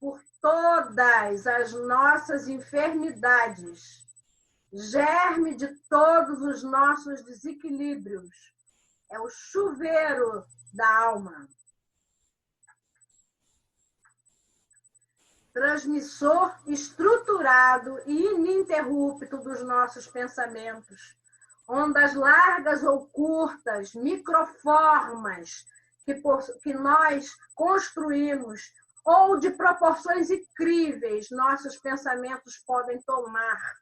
por todas as nossas enfermidades, germe de todos os nossos desequilíbrios. É o chuveiro da alma. Transmissor estruturado e ininterrupto dos nossos pensamentos. Ondas largas ou curtas, microformas que nós construímos, ou de proporções incríveis, nossos pensamentos podem tomar.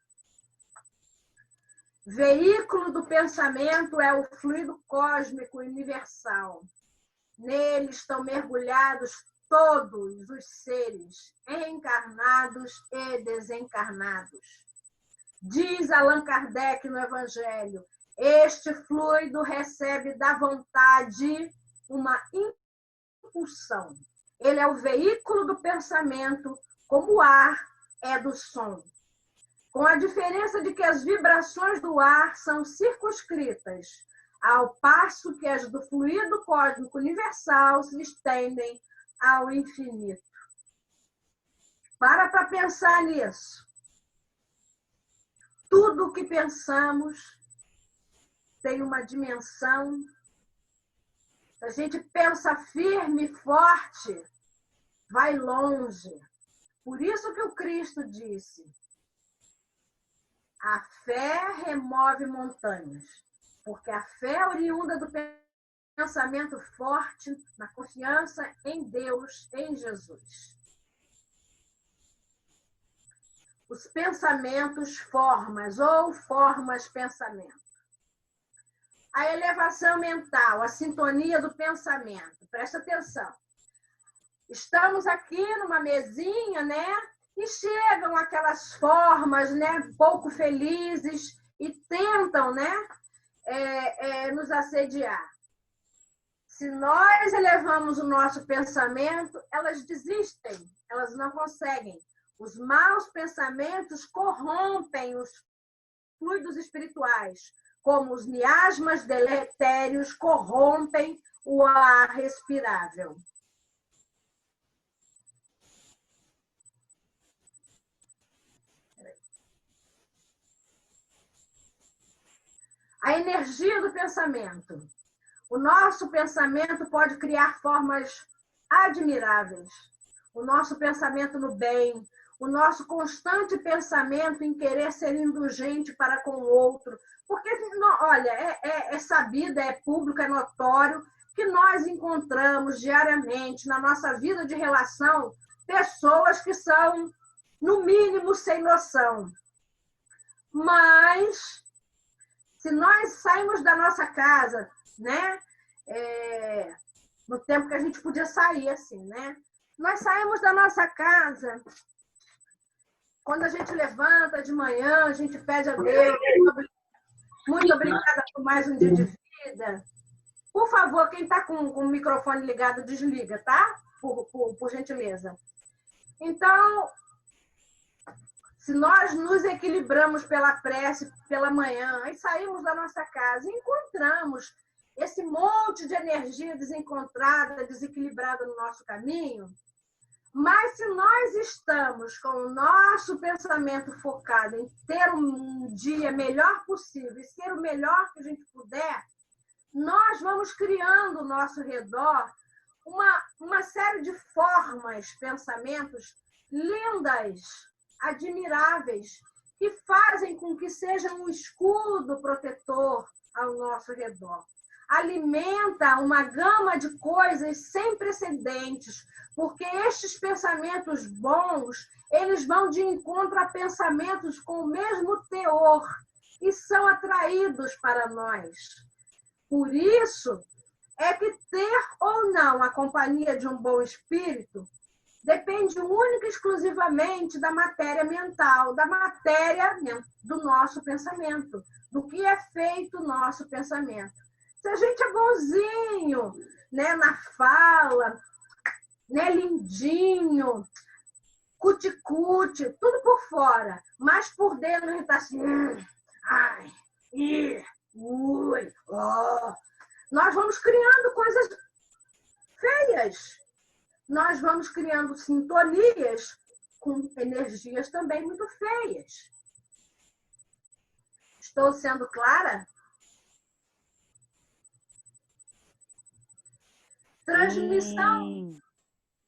Veículo do pensamento é o fluido cósmico universal. Nele estão mergulhados todos os seres, encarnados e desencarnados. Diz Allan Kardec no Evangelho, este fluido recebe da vontade uma impulsão. Ele é o veículo do pensamento, como o ar é do som. Com a diferença de que as vibrações do ar são circunscritas, ao passo que as do fluido cósmico universal se estendem ao infinito. Para pensar nisso. Tudo o que pensamos tem uma dimensão. Se a gente pensa firme e forte, vai longe. Por isso que o Cristo disse, a fé remove montanhas, porque a fé é oriunda do pensamento forte, na confiança em Deus, em Jesus. Os pensamentos, formas ou formas-pensamento. A elevação mental, a sintonia do pensamento. Presta atenção. Estamos aqui numa mesinha, né? E chegam aquelas formas, né? Pouco felizes e tentam, né? Nos assediar. Se nós elevamos o nosso pensamento, elas desistem, elas não conseguem. Os maus pensamentos corrompem os fluidos espirituais, como os miasmas deletérios corrompem o ar respirável. A energia do pensamento. O nosso pensamento pode criar formas admiráveis. O nosso pensamento no bem, o nosso constante pensamento em querer ser indulgente para com o outro. Porque, olha, é sabido, é público, é notório que nós encontramos diariamente na nossa vida de relação pessoas que são, no mínimo, sem noção. Mas, se nós saímos da nossa casa, né? No tempo que a gente podia sair, assim, né? Nós saímos da nossa casa, quando a gente levanta de manhã, a gente pede a Deus, muito obrigada por mais um dia de vida. Por favor, quem está com o microfone ligado, desliga, tá? Por gentileza. Então, se nós nos equilibramos pela prece, pela manhã, e saímos da nossa casa e encontramos esse monte de energia desencontrada, desequilibrada no nosso caminho, mas se nós estamos com o nosso pensamento focado em ter um dia melhor possível e ser o melhor que a gente puder, nós vamos criando ao nosso redor uma série de formas, pensamentos lindas, admiráveis, que fazem com que seja um escudo protetor ao nosso redor. Alimenta uma gama de coisas sem precedentes, porque estes pensamentos bons, eles vão de encontro a pensamentos com o mesmo teor e são atraídos para nós. Por isso, é que ter ou não a companhia de um bom espírito depende única e exclusivamente da matéria mental, da matéria do nosso pensamento, do que é feito o nosso pensamento. Se a gente é bonzinho, né, na fala, né, lindinho, cuticute, tudo por fora, mas por dentro a gente está assim, ai, ui, oh. Nós vamos criando coisas feias. nós vamos criando sintonias com energias também muito feias. Estou sendo clara?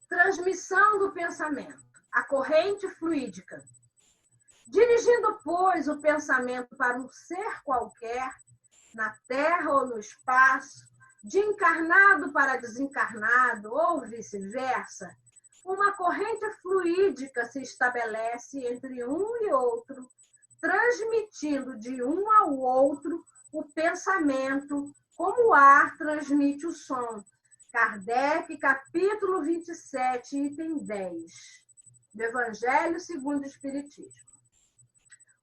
Transmissão do pensamento, a corrente fluídica. Dirigindo, pois, o pensamento para um ser qualquer, na Terra ou no espaço, de encarnado para desencarnado, ou vice-versa, uma corrente fluídica se estabelece entre um e outro, transmitindo de um ao outro o pensamento, como o ar transmite o som. Kardec, capítulo 27, item 10, do Evangelho segundo o Espiritismo.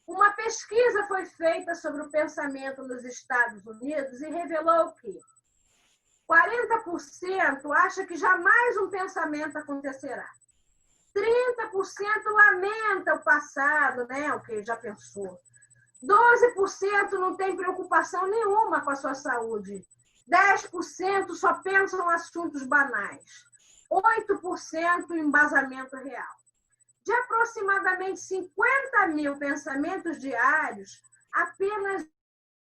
Uma pesquisa foi feita sobre o pensamento nos Estados Unidos e revelou que 40% acha que jamais um pensamento acontecerá. 30% lamenta o passado, né, o que já pensou. 12% não tem preocupação nenhuma com a sua saúde. 10% só pensam assuntos banais. 8% embasamento real. De aproximadamente 50 mil pensamentos diários, apenas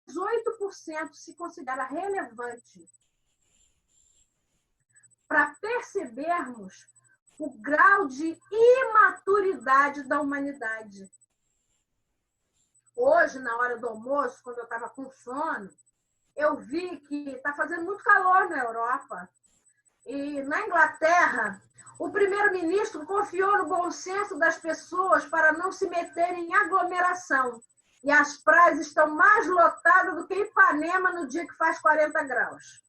8% se considera relevante. Para percebermos o grau de imaturidade da humanidade. Hoje, na hora do almoço, quando eu estava com sono, eu vi que está fazendo muito calor na Europa. E na Inglaterra, o primeiro-ministro confiou no bom senso das pessoas para não se meterem em aglomeração. E as praias estão mais lotadas do que Ipanema no dia que faz 40 graus.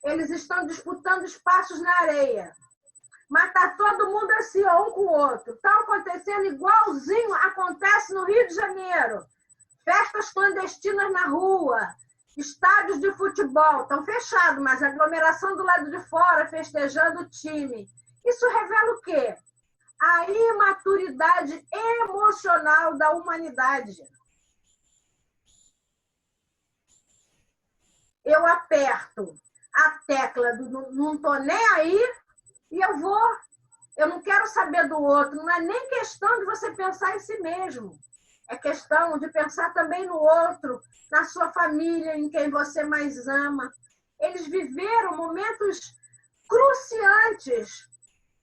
Eles estão disputando espaços na areia. Mas está todo mundo assim, um com o outro. Está acontecendo igualzinho acontece no Rio de Janeiro. Festas clandestinas na rua, estádios de futebol estão fechados, mas a aglomeração do lado de fora festejando o time. Isso revela o quê? A imaturidade emocional da humanidade. Eu aperto a tecla do não estou nem aí e eu não quero saber do outro. Não é nem questão de você pensar em si mesmo. É questão de pensar também no outro, na sua família, em quem você mais ama. Eles viveram momentos cruciantes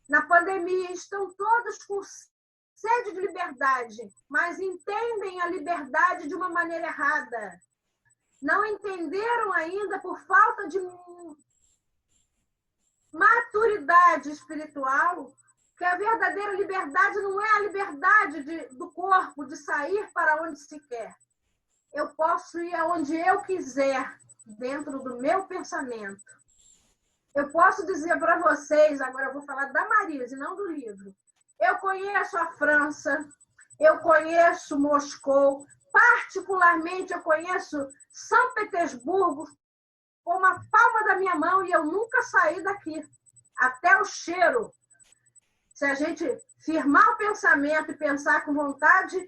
na pandemia, estão todos com sede de liberdade, mas entendem a liberdade de uma maneira errada. Não entenderam ainda por falta de maturidade espiritual, que a verdadeira liberdade não é a liberdade do corpo, de sair para onde se quer. Eu posso ir aonde eu quiser, dentro do meu pensamento. Eu posso dizer para vocês, agora eu vou falar da Marisa, e não do livro. Eu conheço a França, eu conheço Moscou, particularmente eu conheço São Petersburgo, com a palma da minha mão, e eu nunca saí daqui. Até o cheiro. Se a gente firmar o pensamento e pensar com vontade,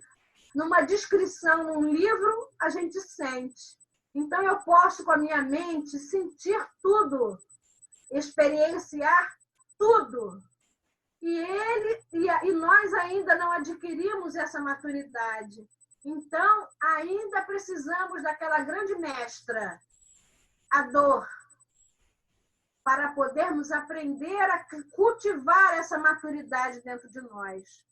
numa descrição, num livro, a gente sente. Então, eu posso, com a minha mente, sentir tudo, experienciar tudo. E nós ainda não adquirimos essa maturidade. Então, ainda precisamos daquela grande mestra, a dor, para podermos aprender a cultivar essa maturidade dentro de nós.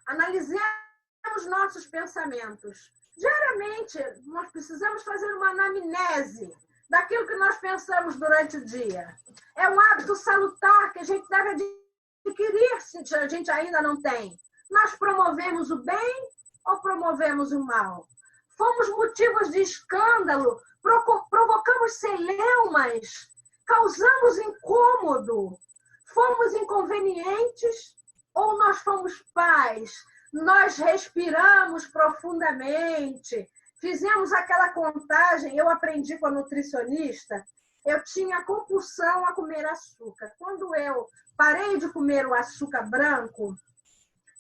Analisemos nossos pensamentos. Diariamente, nós precisamos fazer uma anamnese daquilo que nós pensamos durante o dia. É um hábito salutar que a gente deve adquirir, se a gente ainda não tem. Nós promovemos o bem ou promovemos o mal? Fomos motivos de escândalo, provocamos celeumas, causamos incômodo, fomos inconvenientes ou nós fomos paz? Nós respiramos profundamente, fizemos aquela contagem. Eu aprendi com a nutricionista, eu tinha compulsão a comer açúcar. Quando eu parei de comer o açúcar branco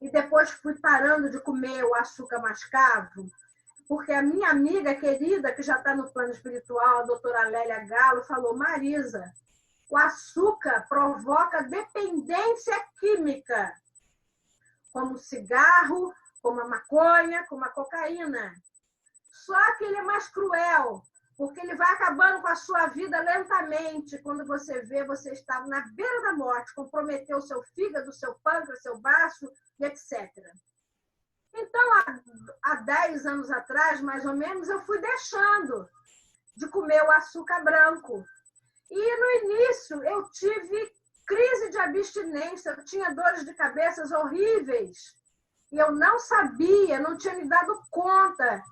e depois fui parando de comer o açúcar mascavo, Porque a minha amiga querida, que já está no plano espiritual, a doutora Lélia Galo, falou: Marisa, o açúcar provoca dependência química, como o cigarro, como a maconha, como a cocaína. Só que ele é mais cruel, porque ele vai acabando com a sua vida lentamente. Quando você vê, você está na beira da morte, comprometeu o seu fígado, seu pâncreas, seu baço, etc. Então, há 10 anos atrás, mais ou menos, eu fui deixando de comer o açúcar branco. E no início eu tive crise de abstinência, eu tinha dores de cabeça horríveis. E eu não sabia, não tinha me dado conta.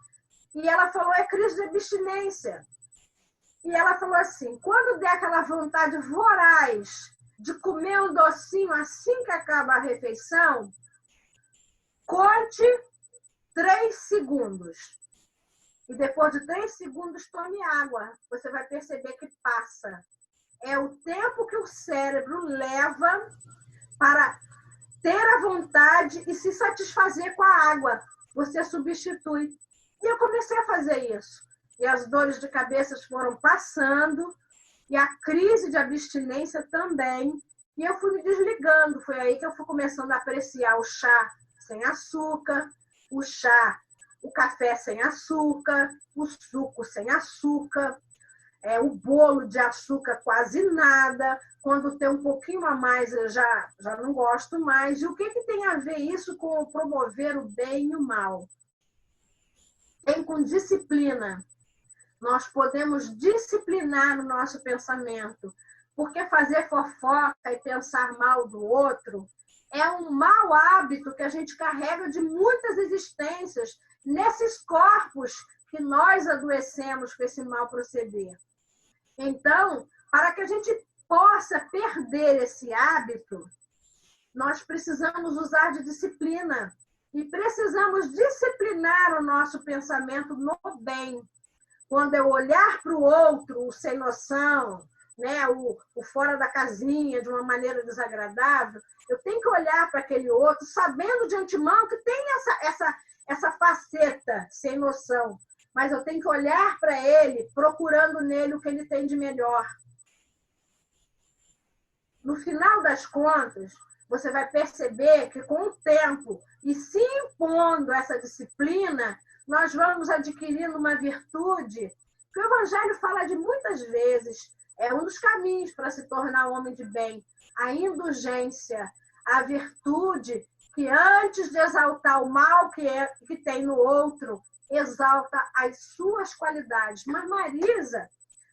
E ela falou: é crise de abstinência. E ela falou assim: quando der aquela vontade voraz de comer um docinho assim que acaba a refeição, conte 3 segundos. E depois de 3 segundos, tome água. Você vai perceber que passa. É o tempo que o cérebro leva para ter a vontade e se satisfazer com a água. Você substitui. E eu comecei a fazer isso. E as dores de cabeça foram passando, e a crise de abstinência também. E eu fui me desligando. Foi aí que eu fui começando a apreciar o chá sem açúcar, o café sem açúcar, o suco sem açúcar, o bolo de açúcar quase nada. Quando tem um pouquinho a mais, eu já não gosto mais. E o que tem a ver isso com promover o bem e o mal? Tem com disciplina. Nós podemos disciplinar o nosso pensamento, porque fazer fofoca e pensar mal do outro é um mau hábito que a gente carrega de muitas existências nesses corpos que nós adoecemos com esse mau proceder. Então, para que a gente possa perder esse hábito, nós precisamos usar de disciplina e precisamos disciplinar o nosso pensamento no bem. Quando eu olhar para o outro, o sem noção, né, o fora da casinha, de uma maneira desagradável, eu tenho que olhar para aquele outro sabendo de antemão que tem essa faceta sem noção. Mas eu tenho que olhar para ele, procurando nele o que ele tem de melhor. No final das contas, você vai perceber que com o tempo e se impondo essa disciplina, nós vamos adquirindo uma virtude que o Evangelho fala de muitas vezes. É um dos caminhos para se tornar homem de bem. A indulgência, a virtude que antes de exaltar o mal que tem no outro, exalta as suas qualidades. Mas, Marisa,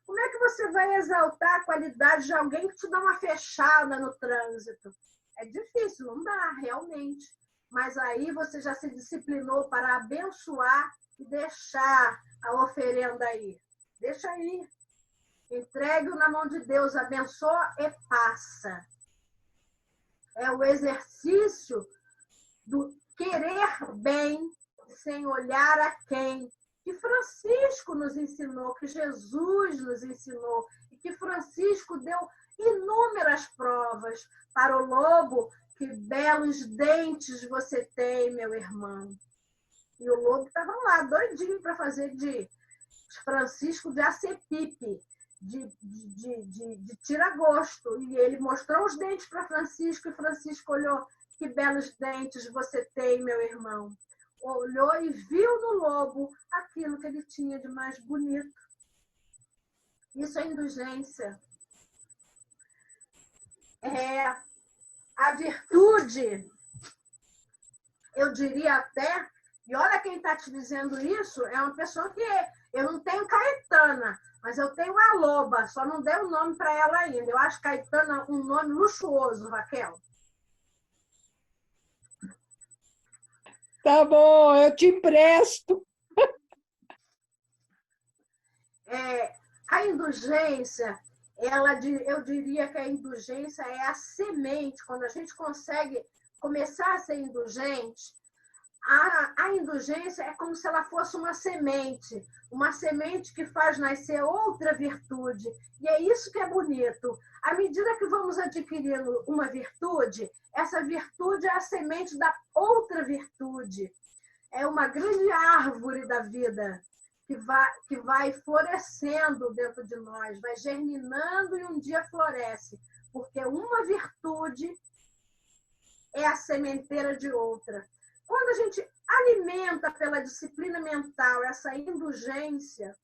como é que você vai exaltar a qualidade de alguém que te dá uma fechada no trânsito? É difícil, não dá, realmente. Mas aí você já se disciplinou para abençoar e deixar a oferenda aí. Deixa aí. Entregue-o na mão de Deus, abençoa e passa. É o exercício do querer bem sem olhar a quem. Que Francisco nos ensinou, que Jesus nos ensinou, e que Francisco deu inúmeras provas para o lobo. Que belos dentes você tem, meu irmão. E o lobo estava lá, doidinho para fazer de Francisco de Acepipe, de tira-gosto. E ele mostrou os dentes para Francisco, e Francisco olhou: que belos dentes você tem, meu irmão. Olhou e viu no lobo aquilo que ele tinha de mais bonito. Isso é indulgência. A virtude, eu diria até, e olha quem está te dizendo isso, é uma pessoa que eu não tenho Caetana, mas eu tenho a Loba, só não dei o nome para ela ainda. Eu acho Caetana um nome luxuoso, Raquel. Tá bom, eu te empresto. A indulgência, eu diria que a indulgência é a semente. Quando a gente consegue começar a ser indulgente, a indulgência é como se ela fosse uma semente que faz nascer outra virtude. E é isso que é bonito. À medida que vamos adquirindo uma virtude, essa virtude é a semente da outra virtude. é uma grande árvore da vida que vai florescendo dentro de nós, vai germinando e um dia floresce, porque uma virtude é a sementeira de outra. Quando a gente alimenta pela disciplina mental essa indulgência,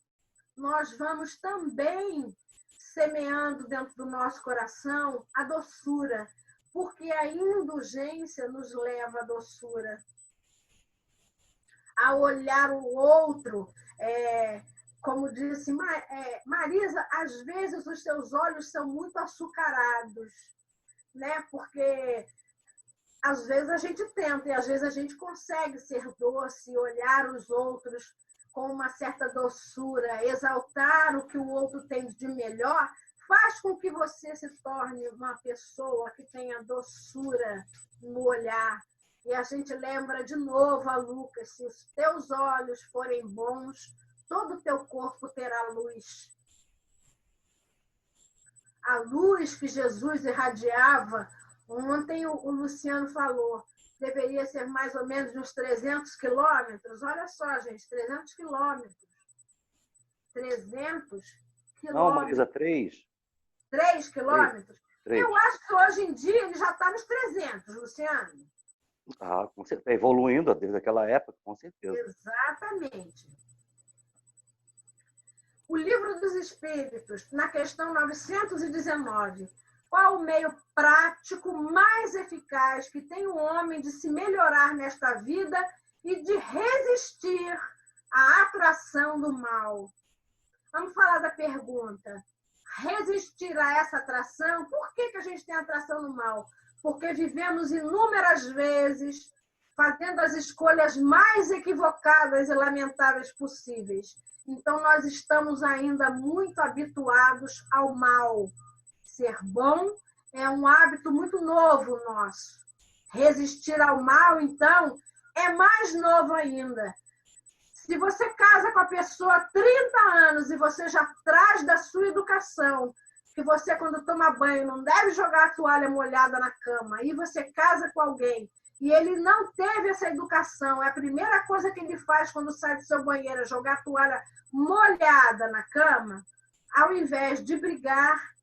nós vamos também semeando dentro do nosso coração a doçura, porque a indulgência nos leva à doçura. A olhar o outro, como disse Marisa, às vezes os seus olhos são muito açucarados, né? Porque às vezes a gente tenta e às vezes a gente consegue ser doce, olhar os outros com uma certa doçura, exaltar o que o outro tem de melhor, faz com que você se torne uma pessoa que tenha doçura no olhar. E a gente lembra de novo a Lucas, se os teus olhos forem bons, todo o teu corpo terá luz. A luz que Jesus irradiava, ontem o Luciano falou, deveria ser mais ou menos uns 300 quilômetros. Olha só, gente, 300 quilômetros. 300 quilômetros. Não, Marisa, 3. 3 quilômetros? 3. Eu acho que hoje em dia ele já está nos 300, Luciano. Ah, com certeza. Evoluindo desde aquela época, com certeza. Exatamente. O Livro dos Espíritos, na questão 919, qual o meio prático mais eficaz que tem o homem de se melhorar nesta vida e de resistir à atração do mal? Vamos falar da pergunta. Resistir a essa atração? Por que a gente tem atração no mal? Porque vivemos inúmeras vezes fazendo as escolhas mais equivocadas e lamentáveis possíveis. Então, nós estamos ainda muito habituados ao mal. Ser bom é um hábito muito novo nosso. Resistir ao mal, então, é mais novo ainda. Se você casa com a pessoa há 30 anos e você já traz da sua educação que você, quando toma banho, não deve jogar a toalha molhada na cama, e você casa com alguém e ele não teve essa educação, é a primeira coisa que ele faz quando sai do seu banheiro, é jogar a toalha molhada na cama, ao invés de brigar,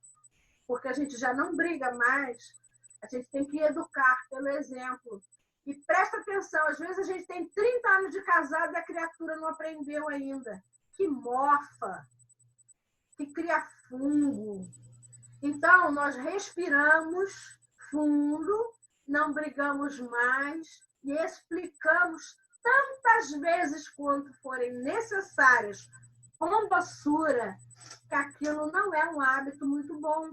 porque a gente já não briga mais, a gente tem que educar pelo exemplo. E presta atenção, às vezes a gente tem 30 anos de casado e a criatura não aprendeu ainda. Que mofa, que cria fungo. Então, nós respiramos fundo, não brigamos mais e explicamos tantas vezes quanto forem necessárias, com doçura, que aquilo não é um hábito muito bom.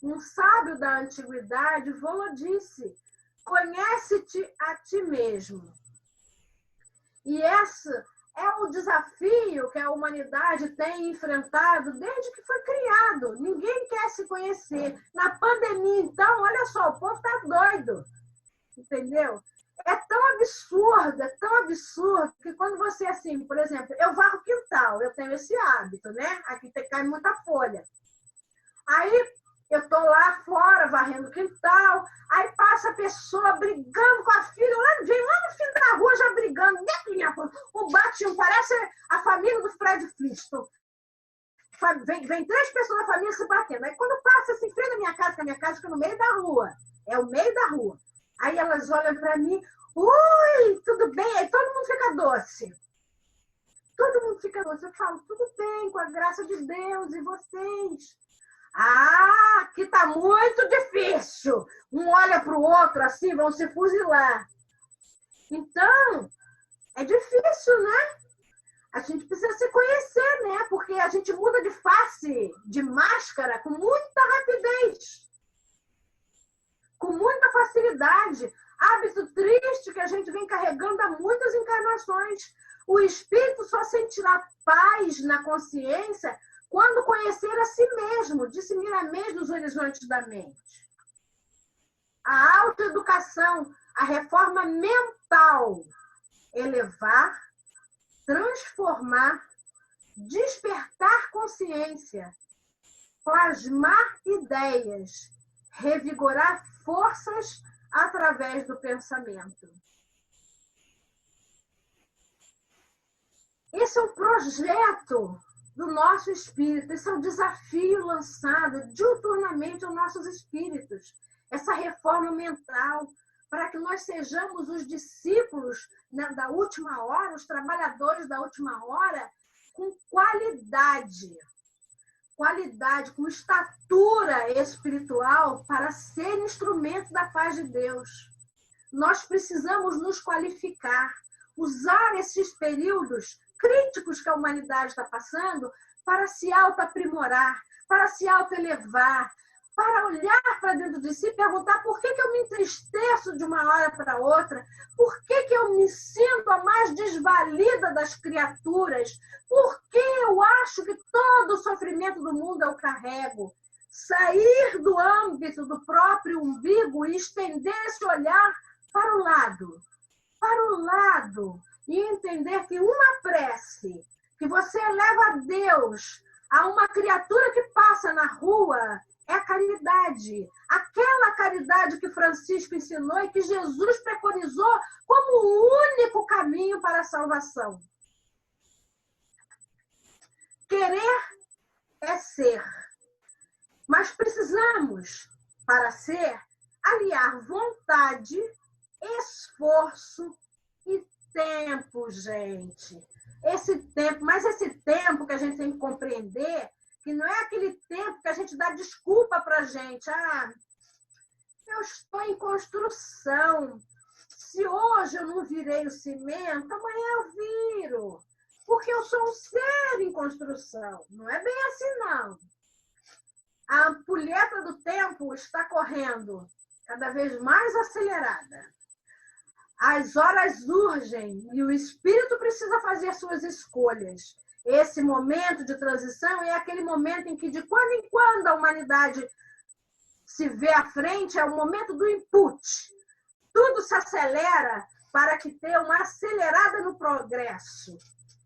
Um sábio da antiguidade disse: conhece-te a ti mesmo. E esse é o desafio que a humanidade tem enfrentado desde que foi criado. Ninguém quer se conhecer. Na pandemia, então, olha só, o povo está doido. Entendeu? É tão absurdo, que quando você, assim, por exemplo, eu varro o quintal, eu tenho esse hábito, né? Aqui cai muita folha. Aí, eu estou lá fora, varrendo o quintal, aí passa a pessoa brigando com a filha, vem lá no fim da rua já brigando, um bate-um, parece a família do Fred Flintstone. Vem 3 pessoas da família se batendo. Aí quando passa assim, em frente da minha casa, que a minha casa fica no meio da rua, é o meio da rua. Aí elas olham para mim, ui, tudo bem? Aí todo mundo fica doce. Todo mundo fica doce. Eu falo, tudo bem, com a graça de Deus, e vocês? Ah, aqui está muito difícil. Um olha para o outro assim, vão se fuzilar. Então, é difícil, né? A gente precisa se conhecer, né? Porque a gente muda de face, de máscara, com muita rapidez. Com muita facilidade. Hábito triste que a gente vem carregando há muitas encarnações. O espírito só sentirá paz na consciência quando conhecer a si mesmo, disseminar a mente nos horizontes da mente. A autoeducação, a reforma mental, elevar, transformar, despertar consciência, plasmar ideias, revigorar forças através do pensamento. Esse é um projeto do nosso espírito, esse é um desafio lançado diuturnamente aos nossos espíritos. Essa reforma mental, para que nós sejamos os discípulos, né, da última hora, os trabalhadores da última hora, com qualidade, com estatura espiritual para ser instrumento da paz de Deus. Nós precisamos nos qualificar, usar esses períodos críticos que a humanidade está passando para se autoaprimorar, para se autoelevar, para olhar para dentro de si e perguntar por que eu me entristeço de uma hora para outra, por que eu me sinto a mais desvalida das criaturas, por que eu acho que todo o sofrimento do mundo eu carrego. Sair do âmbito do próprio umbigo e estender esse olhar para o lado, e entender que uma prece que você eleva a Deus, a uma criatura que passa na rua, é a caridade. Aquela caridade que Francisco ensinou e que Jesus preconizou como o único caminho para a salvação. Querer é ser. Mas precisamos, para ser, aliar vontade, esforço e tempo, gente. Esse tempo que a gente tem que compreender, que não é aquele tempo que a gente dá desculpa para a gente. Eu estou em construção. Se hoje eu não virei o cimento, amanhã eu viro. Porque eu sou um ser em construção. Não é bem assim, não. A ampulheta do tempo está correndo cada vez mais acelerada. As horas urgem e o espírito precisa fazer suas escolhas. Esse momento de transição é aquele momento em que, de quando em quando, a humanidade se vê à frente, é o momento do input. Tudo se acelera para que tenha uma acelerada no progresso.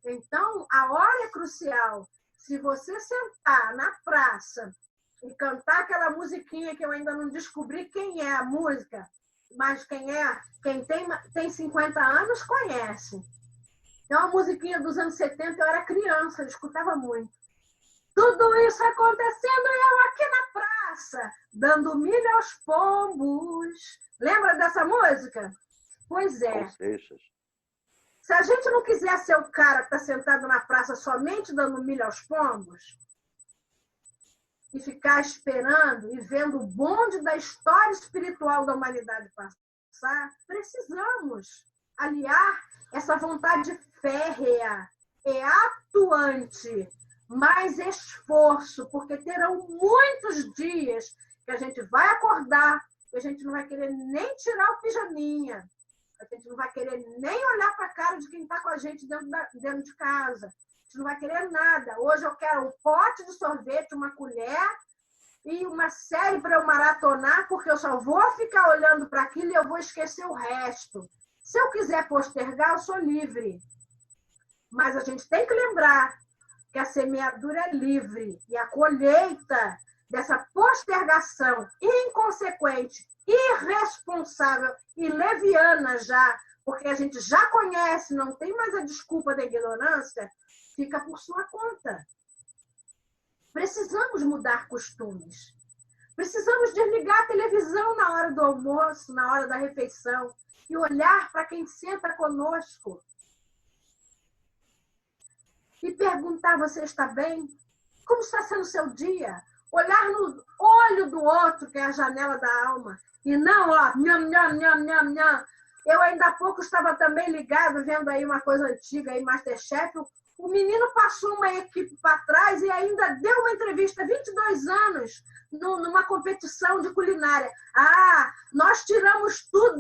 Então, a hora é crucial. Se você sentar na praça e cantar aquela musiquinha que eu ainda não descobri quem é a música, mas quem tem 50 anos conhece. É uma musiquinha dos anos 70, eu era criança, eu escutava muito. Tudo isso acontecendo e eu aqui na praça, dando milho aos pombos. Lembra dessa música? Pois é. Se a gente não quiser ser o cara que está sentado na praça somente dando milho aos pombos, e ficar esperando e vendo o bonde da história espiritual da humanidade passar, precisamos aliar essa vontade férrea e atuante, mais esforço, porque terão muitos dias que a gente vai acordar, que a gente não vai querer nem tirar o pijaminha, a gente não vai querer nem olhar para a cara de quem está com a gente dentro de casa. A gente não vai querer nada. Hoje eu quero um pote de sorvete, uma colher e uma série para eu maratonar, porque eu só vou ficar olhando para aquilo e eu vou esquecer o resto. Se eu quiser postergar, eu sou livre. Mas a gente tem que lembrar que a semeadura é livre e a colheita dessa postergação inconsequente, irresponsável e leviana já, porque a gente já conhece, não tem mais a desculpa da ignorância, fica por sua conta. Precisamos mudar costumes. Precisamos desligar a televisão na hora do almoço, na hora da refeição, e olhar para quem senta conosco. E perguntar, você está bem? Como está sendo o seu dia? Olhar no olho do outro, que é a janela da alma. E não, nham, nham, nham, nham, nham. Eu ainda há pouco estava também ligado, vendo aí uma coisa antiga, aí, Masterchef. O menino passou uma equipe para trás e ainda deu uma entrevista, 22 anos, numa competição de culinária. Nós tiramos tudo,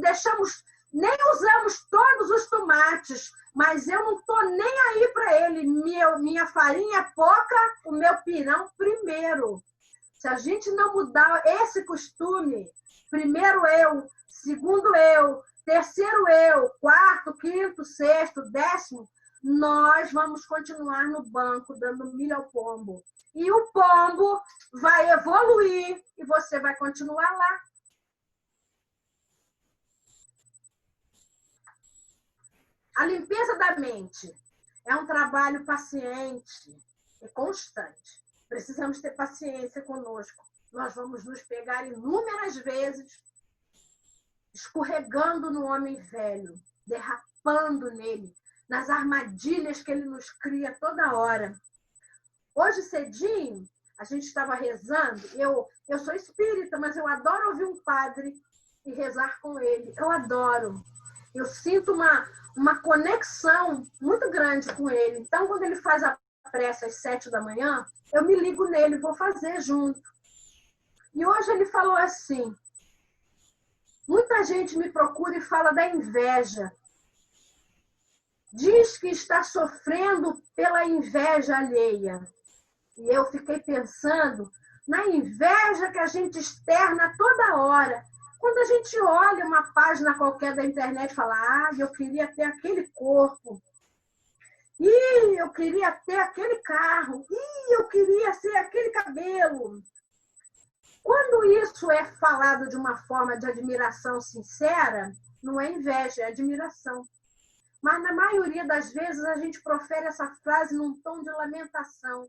nem usamos todos os tomates, mas eu não estou nem aí para ele. Minha farinha é pouca, o meu pirão primeiro. Se a gente não mudar esse costume, primeiro eu, segundo eu, terceiro eu, quarto, quinto, sexto, décimo, nós vamos continuar no banco dando milho ao pombo. E o pombo vai evoluir e você vai continuar lá. A limpeza da mente É um trabalho paciente e constante. Precisamos ter paciência conosco. Nós vamos nos pegar inúmeras vezes escorregando no homem velho, derrapando nele, nas armadilhas que ele nos cria toda hora. Hoje cedinho, a gente estava rezando. Eu sou espírita, mas eu adoro ouvir um padre e rezar com ele. Eu adoro. Eu sinto uma conexão muito grande com ele. Então, quando ele faz a prece às 7 da manhã, eu me ligo nele, vou fazer junto. E hoje ele falou assim: muita gente me procura e fala da inveja. Diz que está sofrendo pela inveja alheia. E eu fiquei pensando na inveja que a gente externa toda hora. Quando a gente olha uma página qualquer da internet e fala: ah, eu queria ter aquele corpo. Ih, eu queria ter aquele carro. Ih, eu queria ser aquele cabelo. Quando isso é falado de uma forma de admiração sincera, não é inveja, é admiração. Mas na maioria das vezes a gente profere essa frase num tom de lamentação,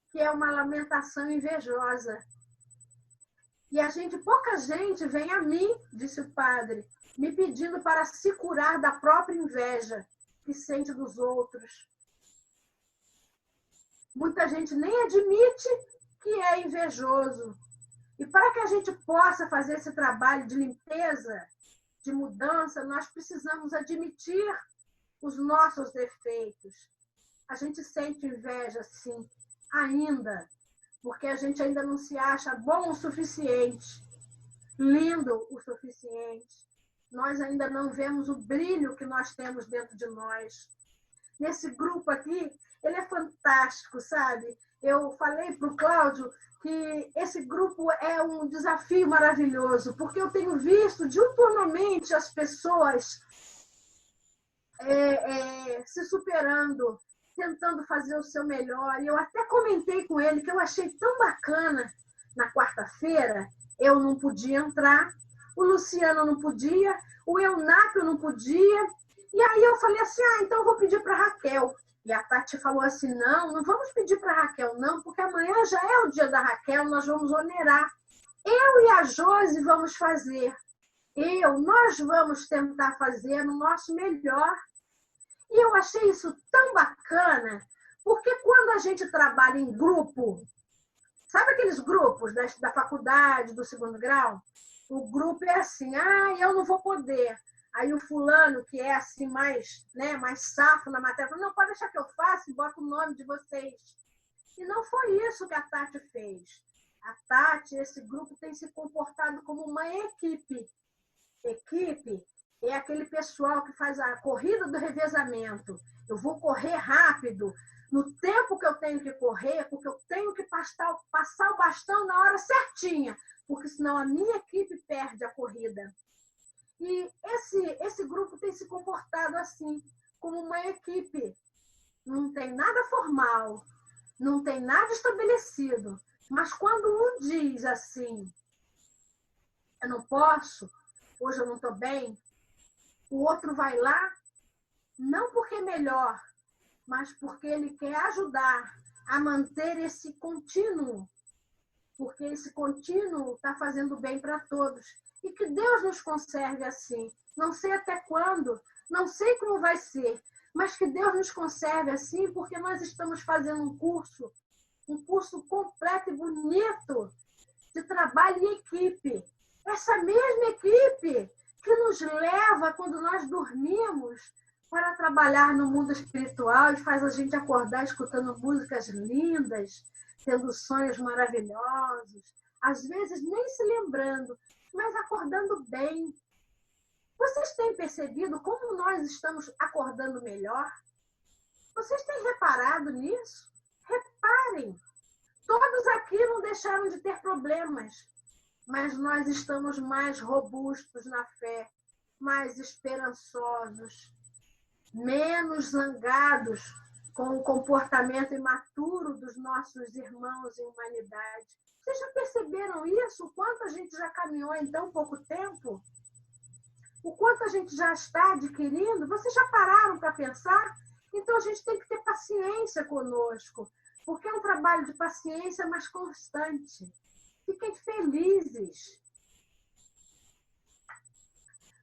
que é uma lamentação invejosa. E pouca gente vem a mim, disse o padre, me pedindo para se curar da própria inveja que sente dos outros. Muita gente nem admite que é invejoso. E para que a gente possa fazer esse trabalho de limpeza, de mudança, nós precisamos admitir os nossos defeitos. A gente sente inveja, sim, ainda, porque a gente ainda não se acha bom o suficiente, lindo o suficiente. Nós ainda não vemos o brilho que nós temos dentro de nós. Nesse grupo aqui, ele é fantástico, sabe? Eu falei para o Cláudio que esse grupo é um desafio maravilhoso, porque eu tenho visto diuturnamente as pessoas se superando, tentando fazer o seu melhor. E eu até comentei com ele que eu achei tão bacana na quarta-feira. Eu não podia entrar, o Luciano não podia, o Eunápio não podia. E aí eu falei assim, então eu vou pedir para a Raquel. E a Tati falou assim, não vamos pedir para a Raquel, não, porque amanhã já é o dia da Raquel, nós vamos onerar. Eu e a Josi vamos fazer. Nós vamos tentar fazer no nosso melhor. E eu achei isso tão bacana, porque quando a gente trabalha em grupo, sabe aqueles grupos da faculdade, do segundo grau? O grupo é assim, eu não vou poder. Aí o fulano, que é assim mais safo na matéria, falou, não, pode deixar que eu faça e bota o nome de vocês. E não foi isso que a Tati fez. A Tati, esse grupo, tem se comportado como uma equipe. Equipe é aquele pessoal que faz a corrida do revezamento. Eu vou correr rápido, no tempo que eu tenho que correr, porque eu tenho que passar o bastão na hora certinha, porque senão a minha equipe perde a corrida. E esse grupo tem se comportado assim, como uma equipe. Não tem nada formal, não tem nada estabelecido. Mas quando um diz assim, eu não posso, hoje eu não estou bem, o outro vai lá, não porque é melhor, mas porque ele quer ajudar a manter esse contínuo. Porque esse contínuo está fazendo bem para todos. E que Deus nos conserve assim. Não sei até quando, não sei como vai ser, mas que Deus nos conserve assim, porque nós estamos fazendo um curso completo e bonito de trabalho em equipe. Essa mesma equipe que nos leva, quando nós dormimos, para trabalhar no mundo espiritual e faz a gente acordar escutando músicas lindas, tendo sonhos maravilhosos, às vezes nem se lembrando, mas acordando bem. Vocês têm percebido como nós estamos acordando melhor? Vocês têm reparado nisso? Reparem. Todos aqui não deixaram de ter problemas, mas nós estamos mais robustos na fé, mais esperançosos, menos zangados com o comportamento imaturo dos nossos irmãos em humanidade. Vocês já perceberam isso? O quanto a gente já caminhou em tão pouco tempo? O quanto a gente já está adquirindo? Vocês já pararam para pensar Então, a gente tem que ter paciência conosco, porque é um trabalho de paciência, mas constante. Fiquem felizes.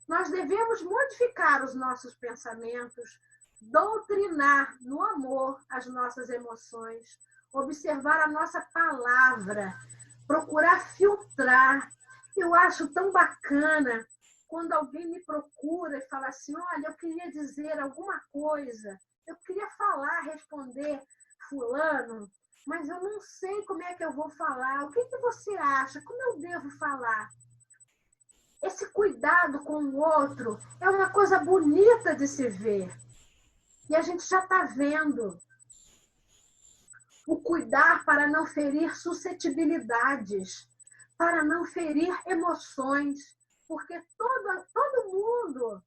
Nós devemos modificar os nossos pensamentos, doutrinar no amor as nossas emoções, observar a nossa palavra, procurar filtrar. Eu acho tão bacana quando alguém me procura e fala assim, olha, eu queria dizer alguma coisa, eu queria falar, responder fulano, mas eu não sei como é que eu vou falar. O que você acha? Como eu devo falar? Esse cuidado com o outro é uma coisa bonita de se ver. E a gente já está vendo. O cuidar para não ferir suscetibilidades, para não ferir emoções, porque todo mundo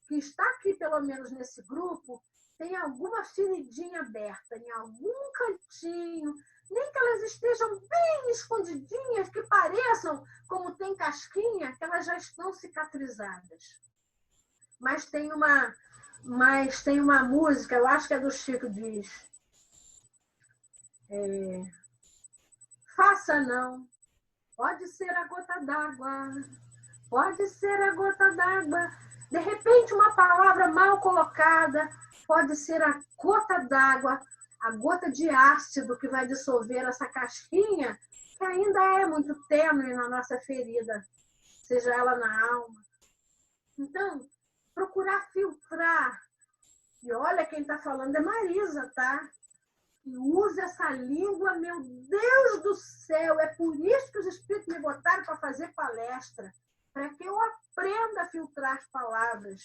que está aqui, pelo menos nesse grupo, tem alguma feridinha aberta, em algum cantinho, nem que elas estejam bem escondidinhas, que pareçam como tem casquinha, que elas já estão cicatrizadas. Mas tem uma música, eu acho que é do Chico, diz... faça não, pode ser a gota d'água, pode ser a gota d'água. De repente, uma palavra mal colocada pode ser a gota d'água, a gota de ácido que vai dissolver essa casquinha, que ainda é muito tênue na nossa ferida, seja ela na alma. Então, procurar filtrar. E olha, quem está falando é Marisa, tá? E usa essa língua, meu Deus do céu, é por isso que os espíritos me botaram para fazer palestra, para que eu aprenda a filtrar as palavras.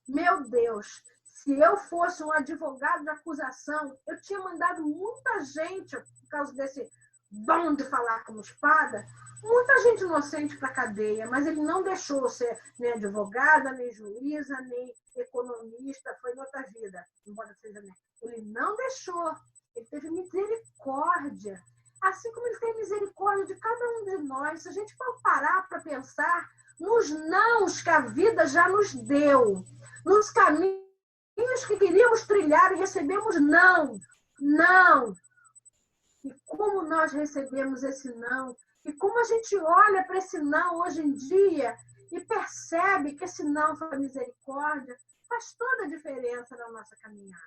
Meu Deus, se eu fosse um advogado de acusação, eu tinha mandado muita gente, por causa desse dom de falar como espada, muita gente inocente para a cadeia, mas ele não deixou ser nem advogada, nem juíza, nem economista, foi em outra vida, embora seja, né? Ele não deixou. Ele teve misericórdia. Assim como ele tem misericórdia de cada um de nós. Se a gente for parar para pensar nos nãos que a vida já nos deu, nos caminhos que queríamos trilhar e recebemos não, não. E como nós recebemos esse não, e como a gente olha para esse não hoje em dia e percebe que esse não foi misericórdia, faz toda a diferença na nossa caminhada.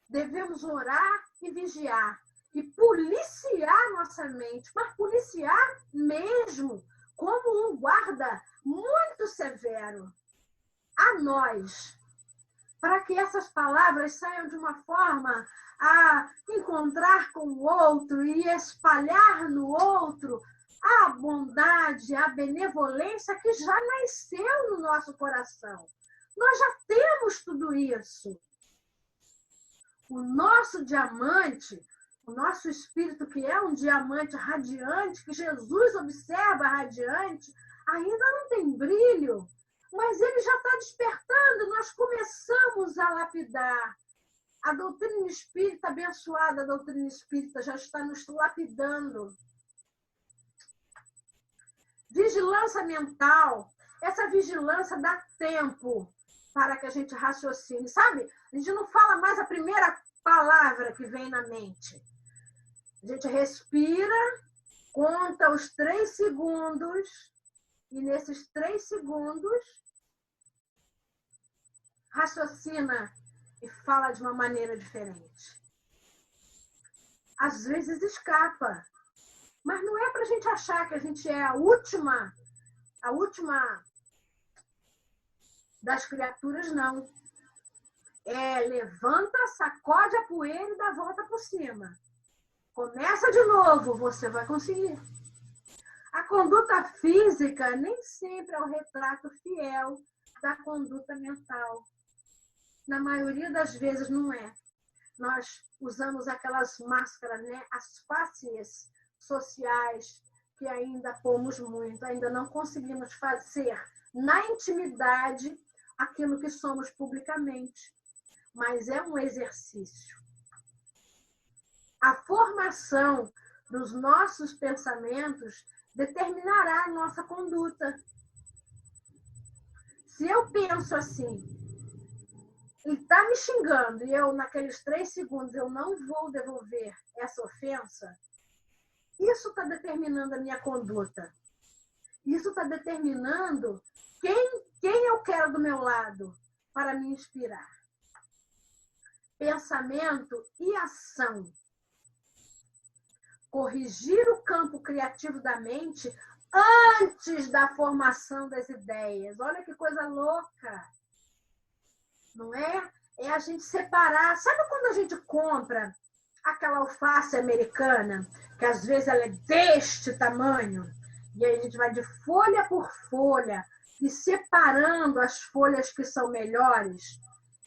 Devemos orar e vigiar e policiar nossa mente, mas policiar mesmo, como um guarda muito severo a nós, para que essas palavras saiam de uma forma a encontrar com o outro e espalhar no outro a bondade, a benevolência que já nasceu no nosso coração. Nós já temos tudo isso. O nosso diamante, o nosso espírito, que é um diamante radiante, que Jesus observa radiante, ainda não tem brilho, mas ele já está despertando. Nós começamos a lapidar. A doutrina espírita, abençoada a doutrina espírita, já está nos lapidando. Vigilância mental. Essa vigilância dá tempo para que a gente raciocine, sabe? A gente não fala mais a primeira palavra que vem na mente. A gente respira, conta os 3 segundos, e nesses 3 segundos, raciocina e fala de uma maneira diferente. Às vezes escapa, mas não é para a gente achar que a gente é a última das criaturas, não. Levanta, sacode a poeira e dá a volta por cima. Começa de novo, você vai conseguir. A conduta física nem sempre é o retrato fiel da conduta mental. Na maioria das vezes não é. Nós usamos aquelas máscaras, né? As faces sociais que ainda pomos muito, ainda não conseguimos fazer na intimidade aquilo que somos publicamente. Mas é um exercício. A formação dos nossos pensamentos determinará a nossa conduta. Se eu penso assim, ele está me xingando e eu, naqueles 3 segundos, eu não vou devolver essa ofensa, isso está determinando a minha conduta. Isso está determinando quem eu quero do meu lado para me inspirar. Pensamento e ação. Corrigir o campo criativo da mente antes da formação das ideias. Olha que coisa louca! Não é? É a gente separar. Sabe quando a gente compra aquela alface americana, que às vezes ela é deste tamanho, e aí a gente vai de folha por folha e separando as folhas que são melhores,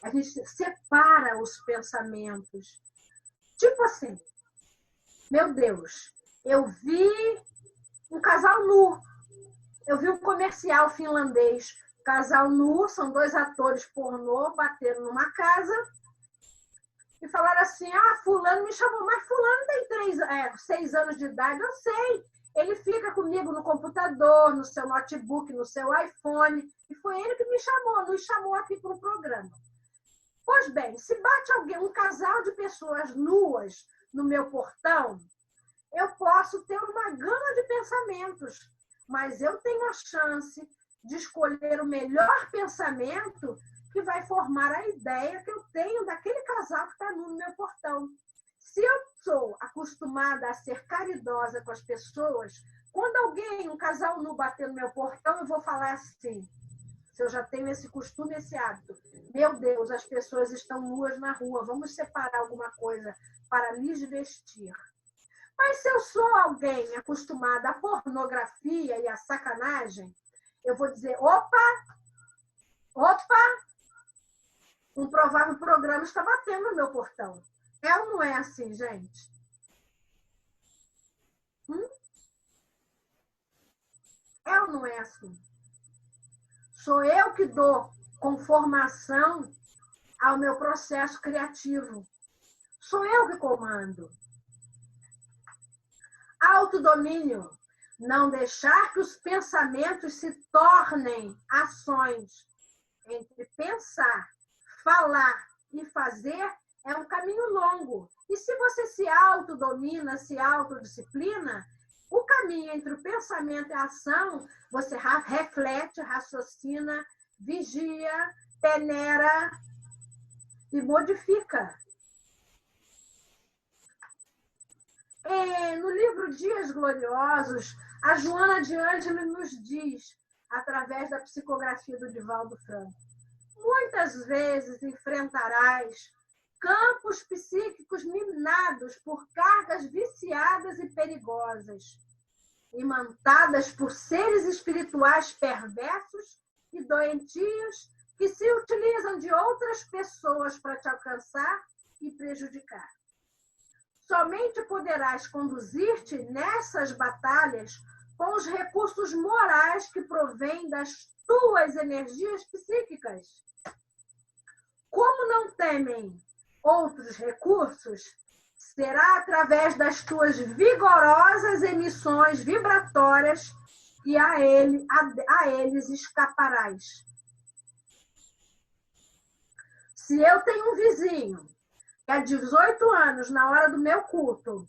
a gente separa os pensamentos. Tipo assim, meu Deus, eu vi um casal nu, eu vi um comercial finlandês, casal nu, são 2 atores pornô, bateram numa casa e falaram assim, fulano me chamou, mas fulano tem 6 anos de idade, eu sei, ele fica comigo no computador, no seu notebook, no seu iPhone, e foi ele que me chamou, nos chamou aqui para o programa. Pois bem, se bate um casal de pessoas nuas no meu portão, eu posso ter uma gama de pensamentos, mas eu tenho a chance de escolher o melhor pensamento que vai formar a ideia que eu tenho daquele casal que está nu no meu portão. Se eu sou acostumada a ser caridosa com as pessoas, quando um casal nu bater no meu portão, eu vou falar assim, se eu já tenho esse costume, esse hábito. Meu Deus, as pessoas estão nuas na rua, vamos separar alguma coisa para lhes vestir. Mas se eu sou alguém acostumada à pornografia e à sacanagem, eu vou dizer, opa, um provável programa está batendo no meu portão. É ou não é assim, gente? É ou não é assim? Sou eu que dou conformação ao meu processo criativo. Sou eu que comando. Autodomínio. Não deixar que os pensamentos se tornem ações. Entre pensar, falar e fazer é um caminho longo. E se você se autodomina, se autodisciplina, o caminho entre o pensamento e a ação, você reflete, raciocina, vigia, peneira e modifica. No livro Dias Gloriosos, a Joana de Ângelo nos diz, através da psicografia do Divaldo Franco, muitas vezes enfrentarás campos psíquicos minados por cargas viciadas e perigosas, imantadas por seres espirituais perversos e doentios que se utilizam de outras pessoas para te alcançar e prejudicar. Somente poderás conduzir-te nessas batalhas com os recursos morais que provêm das tuas energias psíquicas. Como não temem outros recursos, será através das tuas vigorosas emissões vibratórias que a eles escaparás. Se eu tenho um vizinho que há 18 anos, na hora do meu culto,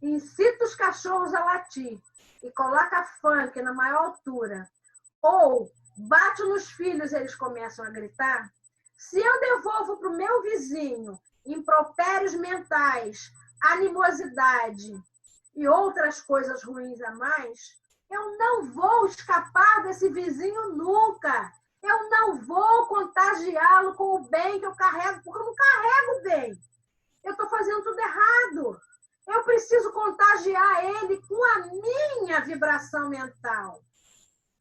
incita os cachorros a latir e coloca funk na maior altura, ou bate nos filhos e eles começam a gritar, se eu devolvo para o meu vizinho impropérios mentais, animosidade e outras coisas ruins a mais, eu não vou escapar desse vizinho nunca. Eu não vou contagiá-lo com o bem que eu carrego, porque eu não carrego o bem. Eu estou fazendo tudo errado. Eu preciso contagiar ele com a minha vibração mental.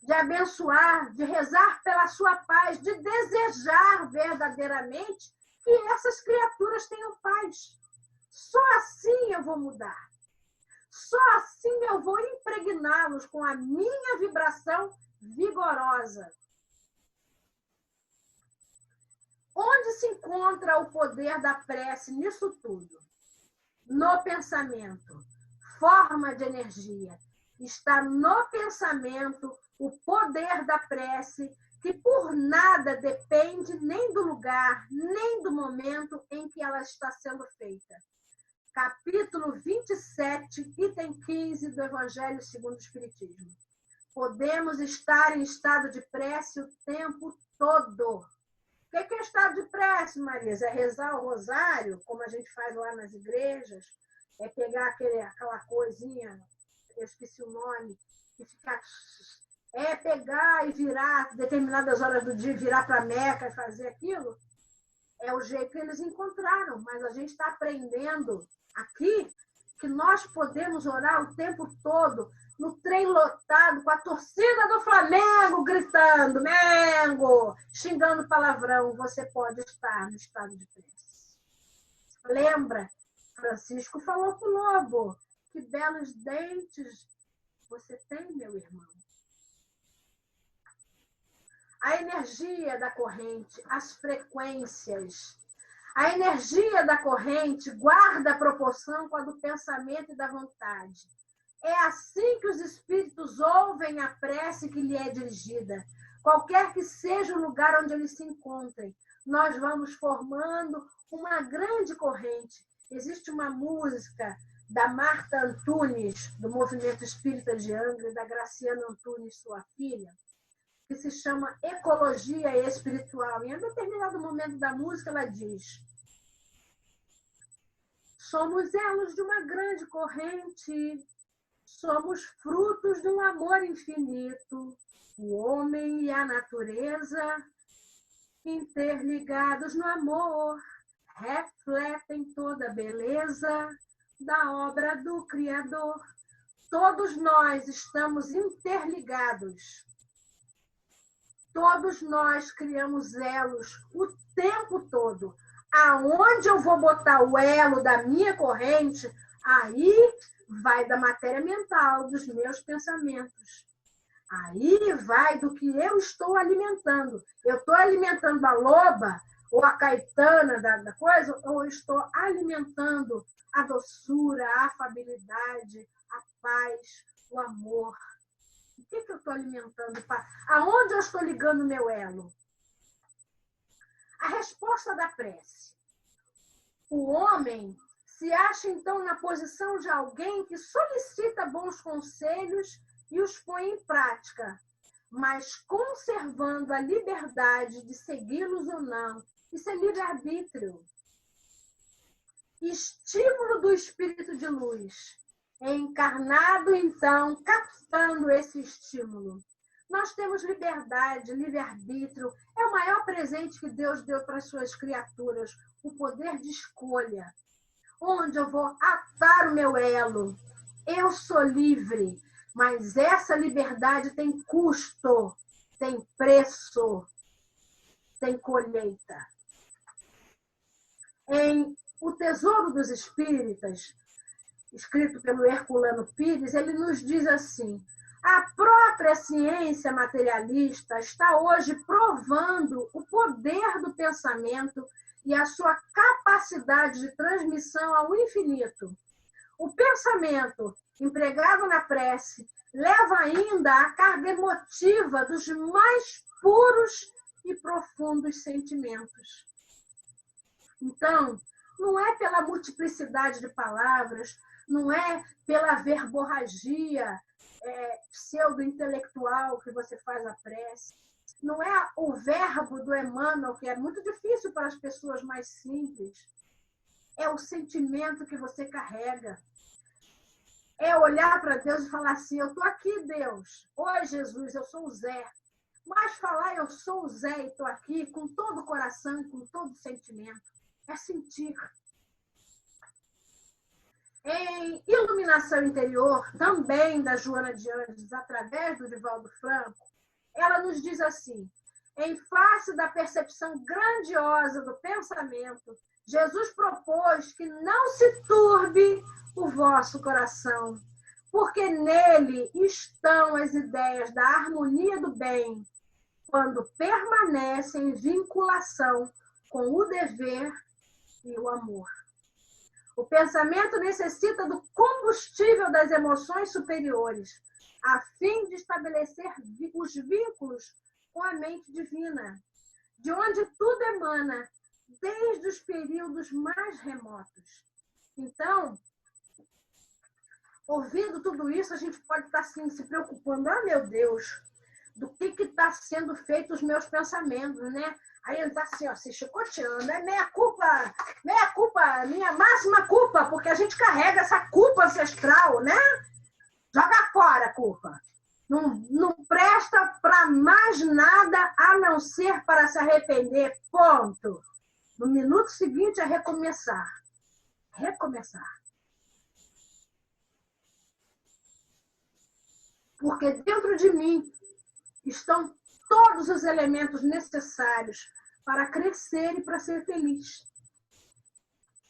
De abençoar, de rezar pela sua paz, de desejar verdadeiramente que essas criaturas tenham paz. Só assim eu vou mudar. Só assim eu vou impregná-los com a minha vibração vigorosa. Onde se encontra o poder da prece nisso tudo? No pensamento. Forma de energia. Está no pensamento o poder da prece que por nada depende nem do lugar, nem do momento em que ela está sendo feita. Capítulo 27, item 15 do Evangelho segundo o Espiritismo. Podemos estar em estado de prece o tempo todo. O que é estado de prece, Marisa? É rezar o rosário, como a gente faz lá nas igrejas? É pegar aquela coisinha, eu esqueci o nome, e ficar... É pegar e virar, determinadas horas do dia, virar para a Meca e fazer aquilo? É o jeito que eles encontraram, mas a gente está aprendendo aqui que nós podemos orar o tempo todo no trem lotado, com a torcida do Flamengo gritando, Mengo, xingando palavrão. Você pode estar no estado de prece. Lembra? Francisco falou para o lobo, que belos dentes você tem, meu irmão. A energia da corrente, as frequências. A energia da corrente guarda a proporção com a do pensamento e da vontade. É assim que os espíritos ouvem a prece que lhe é dirigida, qualquer que seja o lugar onde eles se encontrem. Nós vamos formando uma grande corrente. Existe uma música da Marta Antunes, do Movimento Espírita de Angra, e da Graciana Antunes, sua filha, que se chama Ecologia Espiritual. E em determinado momento da música ela diz: somos elos de uma grande corrente, somos frutos de um amor infinito, o homem e a natureza, interligados no amor, refletem toda a beleza da obra do Criador. Todos nós estamos interligados. Todos nós criamos elos o tempo todo. Aonde eu vou botar o elo da minha corrente, aí vai da matéria mental, dos meus pensamentos. Aí vai do que eu estou alimentando. Eu estou alimentando a loba, ou a caetana da coisa, ou eu estou alimentando a doçura, a afabilidade, a paz, o amor. O que eu estou alimentando? Aonde eu estou ligando o meu elo? A resposta da prece. O homem se acha, então, na posição de alguém que solicita bons conselhos e os põe em prática, mas conservando a liberdade de segui-los ou não. Isso é livre-arbítrio. Estímulo do espírito de luz. Encarnado, então, captando esse estímulo. Nós temos liberdade, livre-arbítrio. É o maior presente que Deus deu para as suas criaturas, o poder de escolha. Onde eu vou atar o meu elo? Eu sou livre, mas essa liberdade tem custo, tem preço, tem colheita. Em O Tesouro dos Espíritas, escrito pelo Herculano Pires, ele nos diz assim: a própria ciência materialista está hoje provando o poder do pensamento e a sua capacidade de transmissão ao infinito. O pensamento, empregado na prece, leva ainda a carga emotiva dos mais puros e profundos sentimentos. Então, não é pela multiplicidade de palavras, não é pela verborragia pseudo-intelectual que você faz a prece, não é o verbo do Emmanuel, que é muito difícil para as pessoas mais simples, é o sentimento que você carrega. É olhar para Deus e falar assim: eu estou aqui, Deus. Oi, Jesus, eu sou o Zé. Mas falar eu sou o Zé e estou aqui com todo o coração, com todo o sentimento. É sentir. Em Iluminação Interior, também da Joana de Andes, através do Divaldo Franco, ela nos diz assim: em face da percepção grandiosa do pensamento, Jesus propôs que não se turbe o vosso coração, porque nele estão as ideias da harmonia do bem, quando permanecem em vinculação com o dever e o amor. O pensamento necessita do combustível das emoções superiores, a fim de estabelecer os vínculos com a mente divina, de onde tudo emana, desde os períodos mais remotos. Então, ouvindo tudo isso, a gente pode estar assim, se preocupando, ah, meu Deus, do que está sendo feito os meus pensamentos, né? Aí ele está assim, ó, se chicoteando, é minha culpa, minha máxima culpa, porque a gente carrega essa culpa ancestral, né? Joga fora a culpa. Não presta para mais nada a não ser para se arrepender, ponto. No minuto seguinte é recomeçar. Recomeçar. Porque dentro de mim estão todos os elementos necessários para crescer e para ser feliz.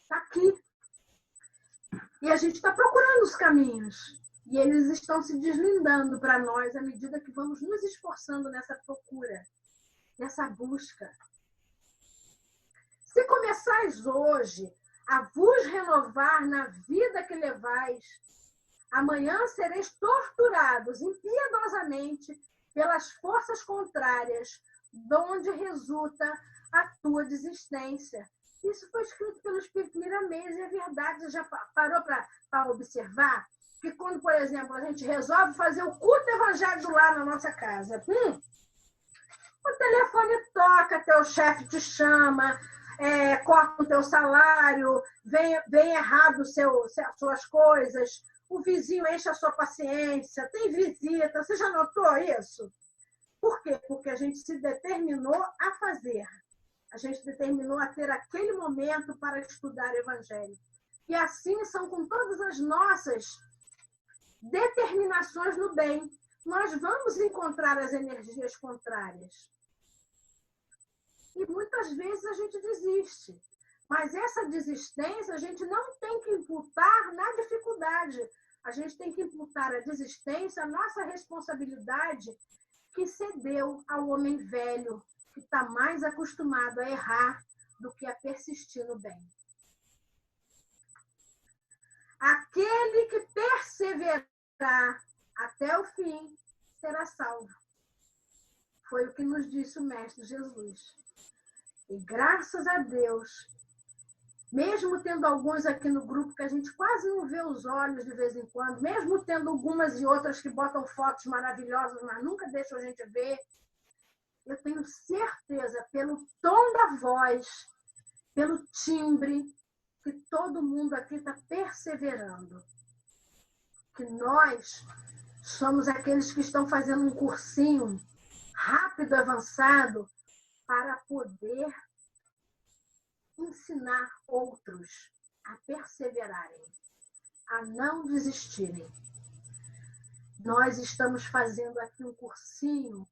Está aqui. E a gente está procurando os caminhos. E eles estão se deslindando para nós à medida que vamos nos esforçando nessa procura, nessa busca. Se começais hoje a vos renovar na vida que levais, amanhã sereis torturados impiedosamente pelas forças contrárias, de onde resulta a tua desistência. Isso foi escrito pelo Espírito Miramês e é verdade. Já parou para observar? Que quando, por exemplo, a gente resolve fazer o culto evangélico lá na nossa casa, o telefone toca, teu chefe te chama, corta o teu salário, vem errado suas coisas, o vizinho enche a sua paciência, tem visita. Você já notou isso? Por quê? Porque a gente se determinou a fazer. A gente determinou a ter aquele momento para estudar o Evangelho. E assim são com todas as nossas determinações no bem. Nós vamos encontrar as energias contrárias. E muitas vezes a gente desiste. Mas essa desistência a gente não tem que imputar na dificuldade. A gente tem que imputar a desistência, a nossa responsabilidade que cedeu ao homem velho, que está mais acostumado a errar do que a persistir no bem. Aquele que perseverar até o fim será salvo. Foi o que nos disse o Mestre Jesus. E graças a Deus, mesmo tendo alguns aqui no grupo que a gente quase não vê os olhos de vez em quando, mesmo tendo algumas e outras que botam fotos maravilhosas, mas nunca deixam a gente ver, eu tenho certeza, pelo tom da voz, pelo timbre, que todo mundo aqui está perseverando. Que nós somos aqueles que estão fazendo um cursinho rápido, avançado, para poder ensinar outros a perseverarem, a não desistirem. Nós estamos fazendo aqui um cursinho,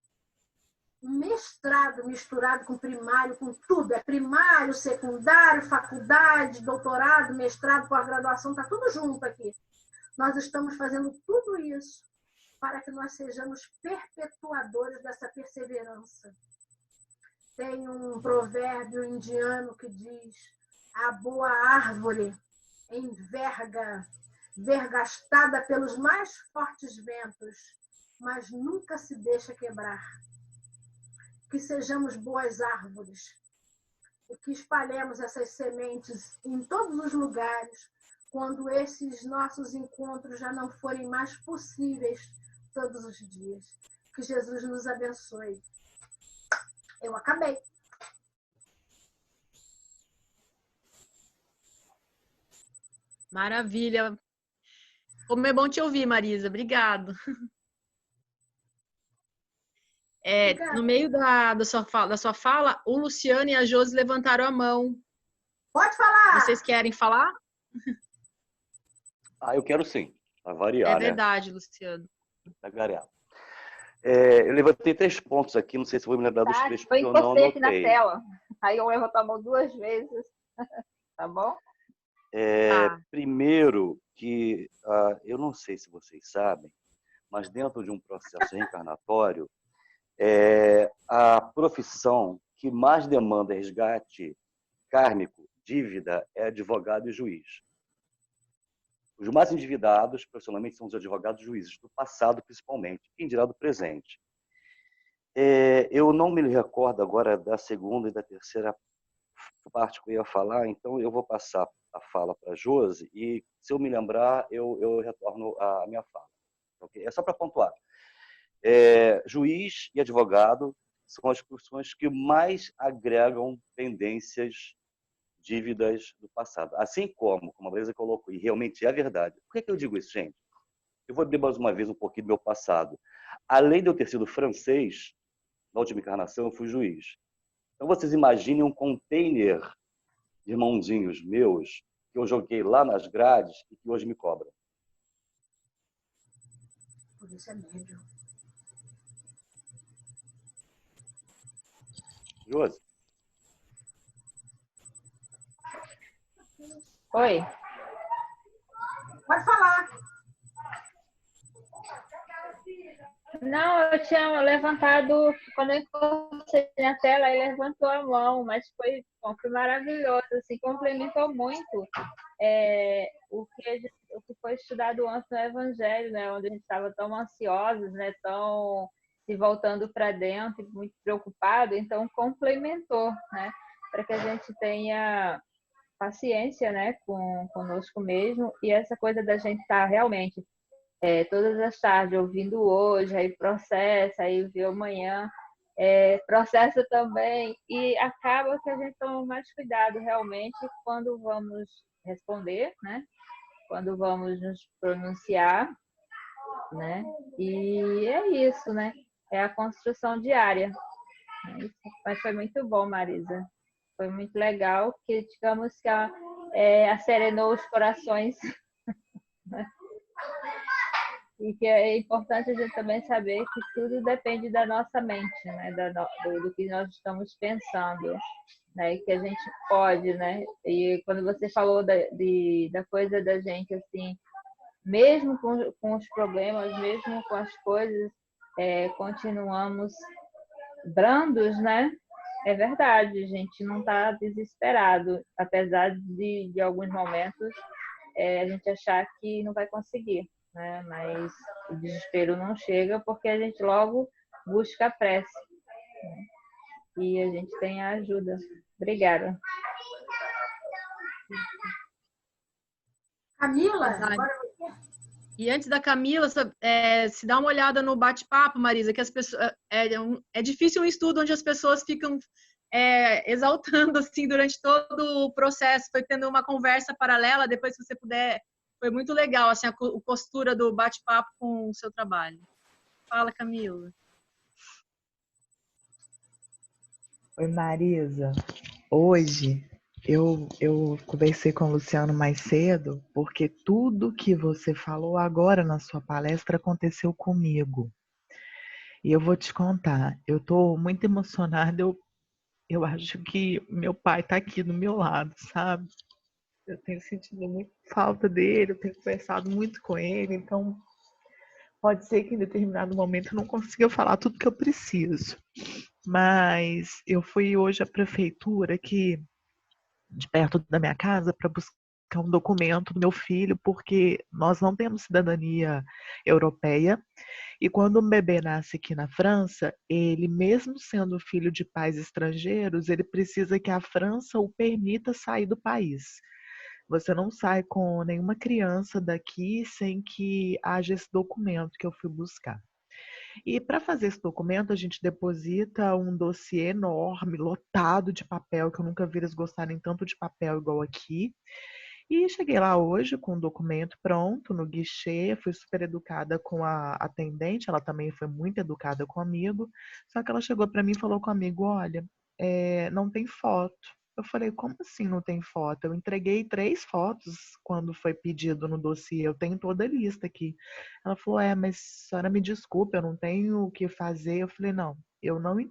um mestrado misturado com primário, com tudo. É primário, secundário, faculdade, doutorado, mestrado, pós-graduação, está tudo junto aqui. Nós estamos fazendo tudo isso para que nós sejamos perpetuadores dessa perseverança. Tem um provérbio indiano que diz: a boa árvore enverga, vergastada pelos mais fortes ventos, mas nunca se deixa quebrar. Que sejamos boas árvores e que espalhemos essas sementes em todos os lugares, quando esses nossos encontros já não forem mais possíveis todos os dias. Que Jesus nos abençoe. Eu acabei. Maravilha. Como é bom te ouvir, Marisa. Obrigado. No meio da sua fala, o Luciano e a Josi levantaram a mão. Pode falar! Vocês querem falar? Eu quero sim, para variar, É verdade, né? Luciano. Para variar. Eu levantei 3 pontos aqui, não sei se vou me lembrar dos 3 Foi porque eu não inconsciente na anotei. tela. Aí eu levanto a mão 2 vezes. Tá bom? Primeiro, que eu não sei se vocês sabem, mas dentro de um processo reencarnatório, a profissão que mais demanda resgate kármico, dívida, é advogado e juiz. Os mais endividados, profissionalmente, são os advogados e juízes, do passado principalmente, quem dirá do presente. Eu não me recordo agora da segunda e da terceira parte que eu ia falar, então eu vou passar a fala para a Josi e, se eu me lembrar, eu retorno à minha fala. Okay? É só para pontuar. Juiz e advogado são as profissões que mais agregam pendências, dívidas do passado. Assim como a Marisa colocou, e realmente é verdade. Por que eu digo isso, gente? Eu vou abrir mais uma vez um pouquinho do meu passado. Além de eu ter sido francês, na última encarnação eu fui juiz. Então vocês imaginem um container de irmãozinhos meus que eu joguei lá nas grades e que hoje me cobram. Por isso é médio. Josi? Oi. Pode falar. Não, eu tinha levantado, quando eu encostei na tela, ele levantou a mão, mas foi, bom, foi maravilhoso, assim, complementou muito o que foi estudado antes no Evangelho, né, onde a gente estava tão ansiosos, né, tão se voltando para dentro, muito preocupado, então complementou, né, para que a gente tenha paciência, né, conosco mesmo, e essa coisa da gente estar realmente todas as tardes ouvindo hoje, aí processa, aí vê amanhã, processa também, e acaba que a gente toma mais cuidado realmente quando vamos responder, né? Quando vamos nos pronunciar, né? E é isso, né? É a construção diária. Mas foi muito bom, Marisa. Foi muito legal, que digamos que acerenou os corações. E que é importante a gente também saber que tudo depende da nossa mente, né? Do que nós estamos pensando, né? E que a gente pode, né? E quando você falou da coisa da gente, assim, mesmo com os problemas, mesmo com as coisas, continuamos brandos, né? É verdade, a gente não está desesperado, apesar de alguns momentos a gente achar que não vai conseguir, né? Mas o desespero não chega porque a gente logo busca a prece, né? E a gente tem a ajuda. Obrigada. Camila, Verdade. agora você. E antes da Camila, se dá uma olhada no bate-papo, Marisa, que as pessoas é difícil um estudo onde as pessoas ficam exaltando assim durante todo o processo. Foi tendo uma conversa paralela. Depois, se você puder, foi muito legal assim a postura do bate-papo com o seu trabalho. Fala, Camila. Oi, Marisa. Hoje eu conversei com o Luciano mais cedo, porque tudo que você falou agora na sua palestra aconteceu comigo. E eu vou te contar, eu estou muito emocionada, eu acho que meu pai está aqui do meu lado, sabe? Eu tenho sentido muito falta dele, eu tenho conversado muito com ele, então pode ser que em determinado momento eu não consiga falar tudo que eu preciso. Mas eu fui hoje à prefeitura aqui de perto da minha casa para buscar um documento do meu filho, porque nós não temos cidadania europeia. E quando um bebê nasce aqui na França, ele, mesmo sendo filho de pais estrangeiros, ele precisa que a França o permita sair do país. Você não sai com nenhuma criança daqui sem que haja esse documento que eu fui buscar. E para fazer esse documento, a gente deposita um dossiê enorme, lotado de papel, que eu nunca vi eles gostarem tanto de papel igual aqui. E cheguei lá hoje com o documento pronto no guichê, fui super educada com a atendente, ela também foi muito educada comigo, só que ela chegou para mim e falou comigo, olha, não tem foto. Eu falei, como assim não tem foto? Eu entreguei 3 fotos quando foi pedido no dossiê, eu tenho toda a lista aqui. Ela falou, mas senhora me desculpe, eu não tenho o que fazer. Eu falei, não,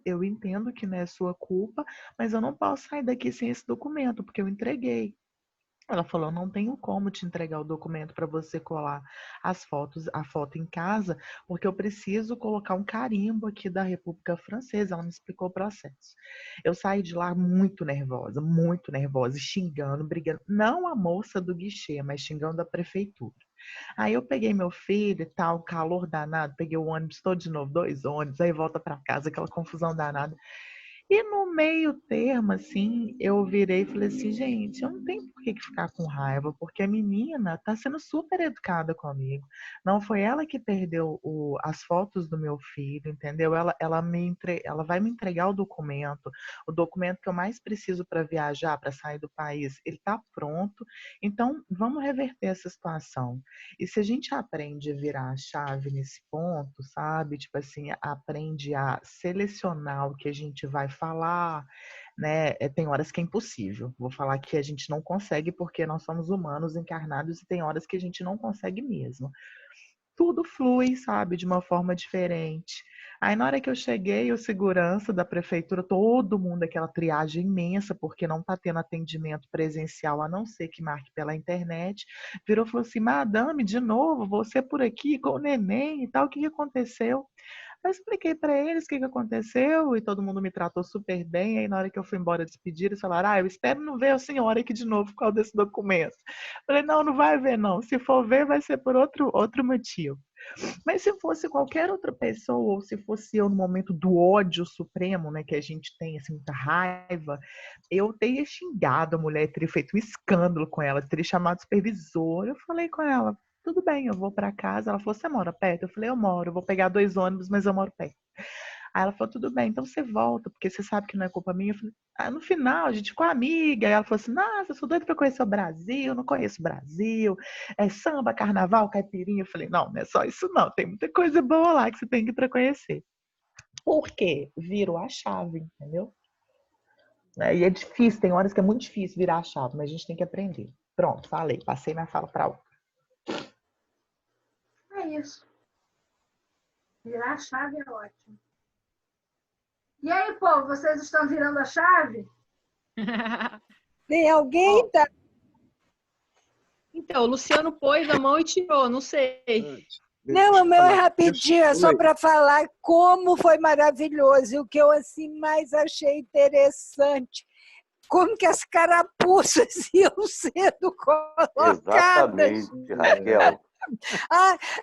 eu entendo que não é sua culpa, mas eu não posso sair daqui sem esse documento, porque eu entreguei. Ela falou, não tenho como te entregar o documento para você colar a foto em casa, porque eu preciso colocar um carimbo aqui da República Francesa. Ela me explicou o processo. Eu saí de lá muito nervosa, xingando, brigando. Não a moça do guichê, mas xingando a prefeitura. Aí eu peguei meu filho e tal, calor danado, peguei o ônibus todo de novo, 2 ônibus, aí volta para casa, aquela confusão danada. E no meio termo, assim, eu virei e falei assim, gente, eu não tenho por que ficar com raiva, porque a menina tá sendo super educada comigo. Não foi ela que perdeu as fotos do meu filho, entendeu? Ela vai me entregar o documento que eu mais preciso para viajar, para sair do país, ele tá pronto. Então, vamos reverter essa situação. E se a gente aprende a virar a chave nesse ponto, sabe? Tipo assim, aprende a selecionar o que a gente vai falar, né? Tem horas que é impossível. Vou falar que a gente não consegue porque nós somos humanos encarnados e tem horas que a gente não consegue mesmo. Tudo flui, sabe, de uma forma diferente. Aí na hora que eu cheguei, o segurança da prefeitura, todo mundo, aquela triagem imensa, porque não está tendo atendimento presencial, a não ser que marque pela internet, virou e falou assim, madame, de novo, você por aqui com o neném e tal, o que aconteceu? Eu expliquei para eles o que aconteceu e todo mundo me tratou super bem. Aí, na hora que eu fui embora despedir, eles falaram: eu espero não ver a senhora aqui de novo por causa desse documento. Eu falei: não, não vai ver, não. Se for ver, vai ser por outro motivo. Mas se fosse qualquer outra pessoa, ou se fosse eu no momento do ódio supremo, né, que a gente tem, assim, muita raiva, eu teria xingado a mulher, teria feito um escândalo com ela, teria chamado o supervisor. Eu falei com ela: tudo bem, eu vou para casa. Ela falou: você mora perto? Eu falei: eu moro, eu vou pegar 2 ônibus, mas eu moro perto. Aí ela falou: tudo bem, então você volta, porque você sabe que não é culpa minha. Eu falei: no final, a gente ficou amiga. Aí ela falou assim: nossa, eu sou doida para conhecer o Brasil, não conheço o Brasil, é samba, carnaval, caipirinha. Eu falei: não é só isso não, tem muita coisa boa lá que você tem que ir para conhecer. Por quê? Virou a chave, entendeu? E é difícil, tem horas que é muito difícil virar a chave, mas a gente tem que aprender. Pronto, falei, passei minha fala para outra. É isso. Virar a chave é ótimo. E aí, povo, vocês estão virando a chave? Tem alguém? Tá? Então, o Luciano pôs a mão e tirou, não sei. Não, o meu é rapidinho, é só para falar como foi maravilhoso. O que eu assim mais achei interessante, como que as carapuças iam sendo colocadas. Exatamente, Raquel.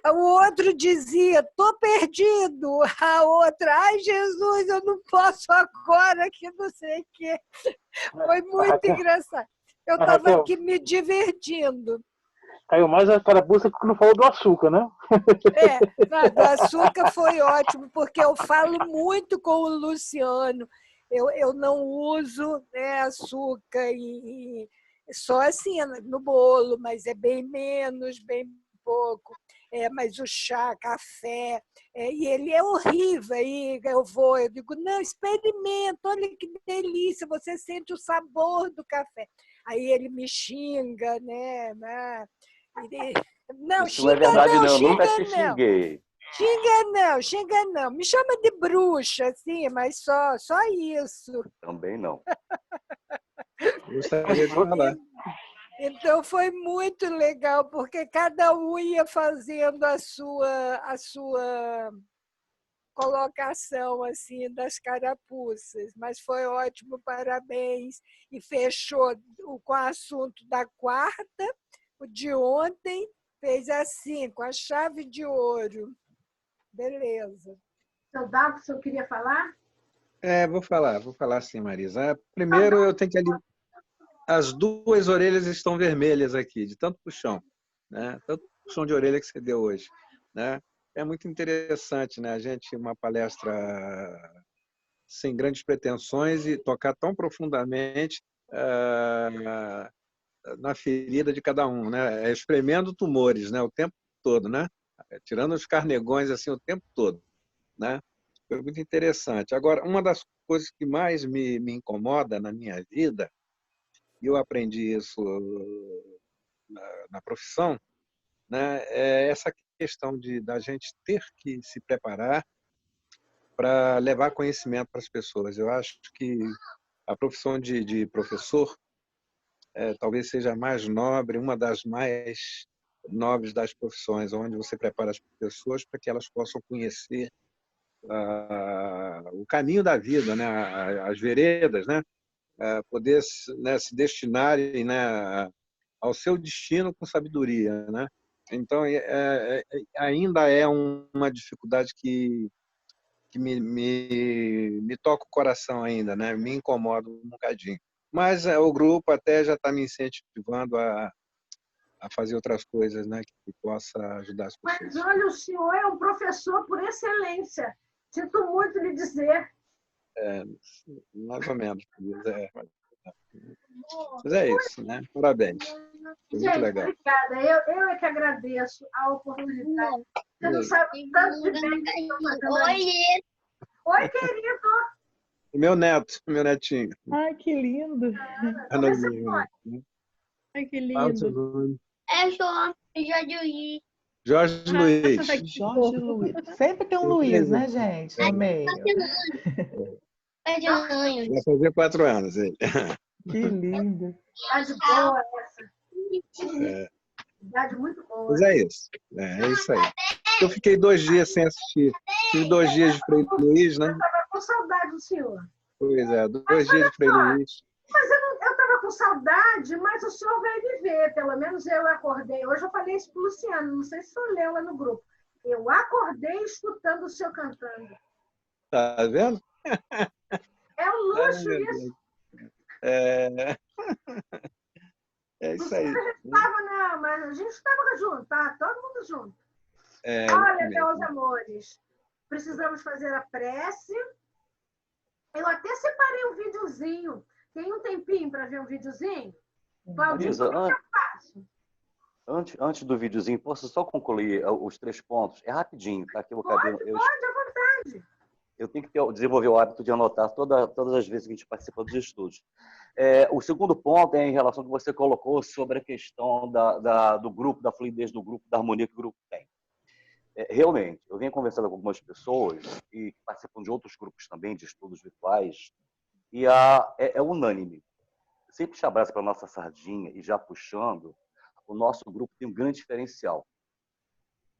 O outro dizia: tô perdido. A outra: ai, Jesus, eu não posso agora, que não sei o quê. Foi muito engraçado. Eu estava aqui me divertindo. Caiu mais a carapuça que não falou do açúcar, né? Do açúcar foi ótimo, porque eu falo muito com o Luciano. Eu não uso, né, açúcar só assim no bolo, mas é bem menos, bem pouco. Mas o chá, café, e ele é horrível. Aí eu digo: não, experimenta, olha que delícia, você sente o sabor do café. Aí ele me xinga, né? Não, isso não é verdade, não. Eu nunca te xinguei. Xinga não. Me chama de bruxa, assim, mas só isso. Também não. Gostaria de falar. Então foi muito legal, porque cada um ia fazendo a sua colocação assim das carapuças, mas foi ótimo, parabéns. E fechou com o assunto da quarta, o de ontem, fez assim, com a chave de ouro. Beleza. Seu Dato, eu queria falar? Vou falar sim, Marisa. Primeiro eu tenho que ali. As 2 orelhas estão vermelhas aqui, de tanto puxão, né? Tanto puxão de orelha que você deu hoje, né? É muito interessante, né? A gente, uma palestra sem grandes pretensões e tocar tão profundamente na ferida de cada um, né? Espremendo tumores, né? O tempo todo, né? Tirando os carnegões assim o tempo todo, né? Foi muito interessante. Agora, uma das coisas que mais me incomoda na minha vida, e eu aprendi isso na profissão, né? É essa questão da gente ter que se preparar para levar conhecimento para as pessoas. Eu acho que a profissão de professor talvez seja a mais nobre, uma das mais nobres das profissões, onde você prepara as pessoas para que elas possam conhecer o caminho da vida, né? As veredas, né? Poder, né, se destinarem, né, ao seu destino com sabedoria, né? Então, ainda é uma dificuldade que me toca o coração ainda, né? Me incomoda um bocadinho. Mas o grupo até já está me incentivando a fazer outras coisas, né? Que possa ajudar as Mas pessoas. olha, o senhor é um professor por excelência. Sinto muito lhe dizer. Mais ou menos. Mas é isso, né? Parabéns. Foi muito Gente, legal. obrigada. Eu é que agradeço a oportunidade. Você não sabe o tanto de bem que estou fazendo aí. Oi, querido. Meu netinho. Ai, que lindo. Como é que você foi? Ai, que Fala o lindo. seu nome. É Jorge Luiz. Jorge Luiz. Jorge Luiz. Sempre tem um Luiz, né, gente, no meio. É de anjos. Vai fazer 4 anos. Hein? Que lindo. Idade boa essa. Idade muito boa. Mas é isso. É isso aí. Eu fiquei 2 dias sem assistir. Tive 2 dias de Frei Luiz, né? Eu estava com saudade do senhor. Pois é, 2 dias de Frei Luiz. Mas eu estava com saudade, mas o senhor veio me ver. Pelo menos eu acordei. Hoje eu falei isso para o Luciano, não sei se o senhor leu lá no grupo. Eu acordei escutando o senhor cantando. Tá vendo? É um luxo isso. É isso aí. Não, mas a gente estava junto, tá? Todo mundo junto. Olha, meus amores, precisamos fazer a prece. Eu até separei um videozinho. Tem um tempinho para ver um videozinho? Claudinho, como é que eu faço? Antes do videozinho, posso só concluir os 3 pontos? É rapidinho, tá? Que Pode, à vontade. Eu tenho que desenvolver o hábito de anotar todas as vezes que a gente participa dos estudos. O segundo ponto é em relação ao que você colocou sobre a questão do grupo, da fluidez do grupo, da harmonia que o grupo tem. Realmente, eu venho conversando com algumas pessoas e que participam de outros grupos também, de estudos virtuais, e é unânime. Sempre puxar a brasa para a nossa sardinha e já puxando, o nosso grupo tem um grande diferencial.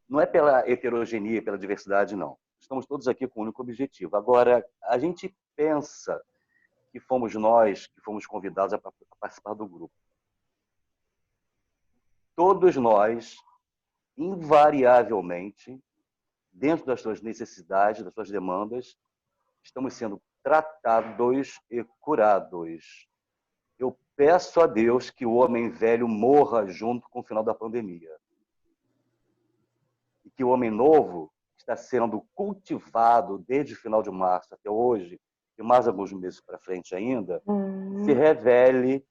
Não é pela heterogeneia, pela diversidade, não. Estamos todos aqui com um único objetivo. Agora, a gente pensa que fomos nós que fomos convidados a participar do grupo. Todos nós, invariavelmente, dentro das suas necessidades, das suas demandas, estamos sendo tratados e curados. Eu peço a Deus que o homem velho morra junto com o final da pandemia. E que o homem novo está sendo cultivado desde o final de março até hoje, e mais alguns meses para frente ainda, se revele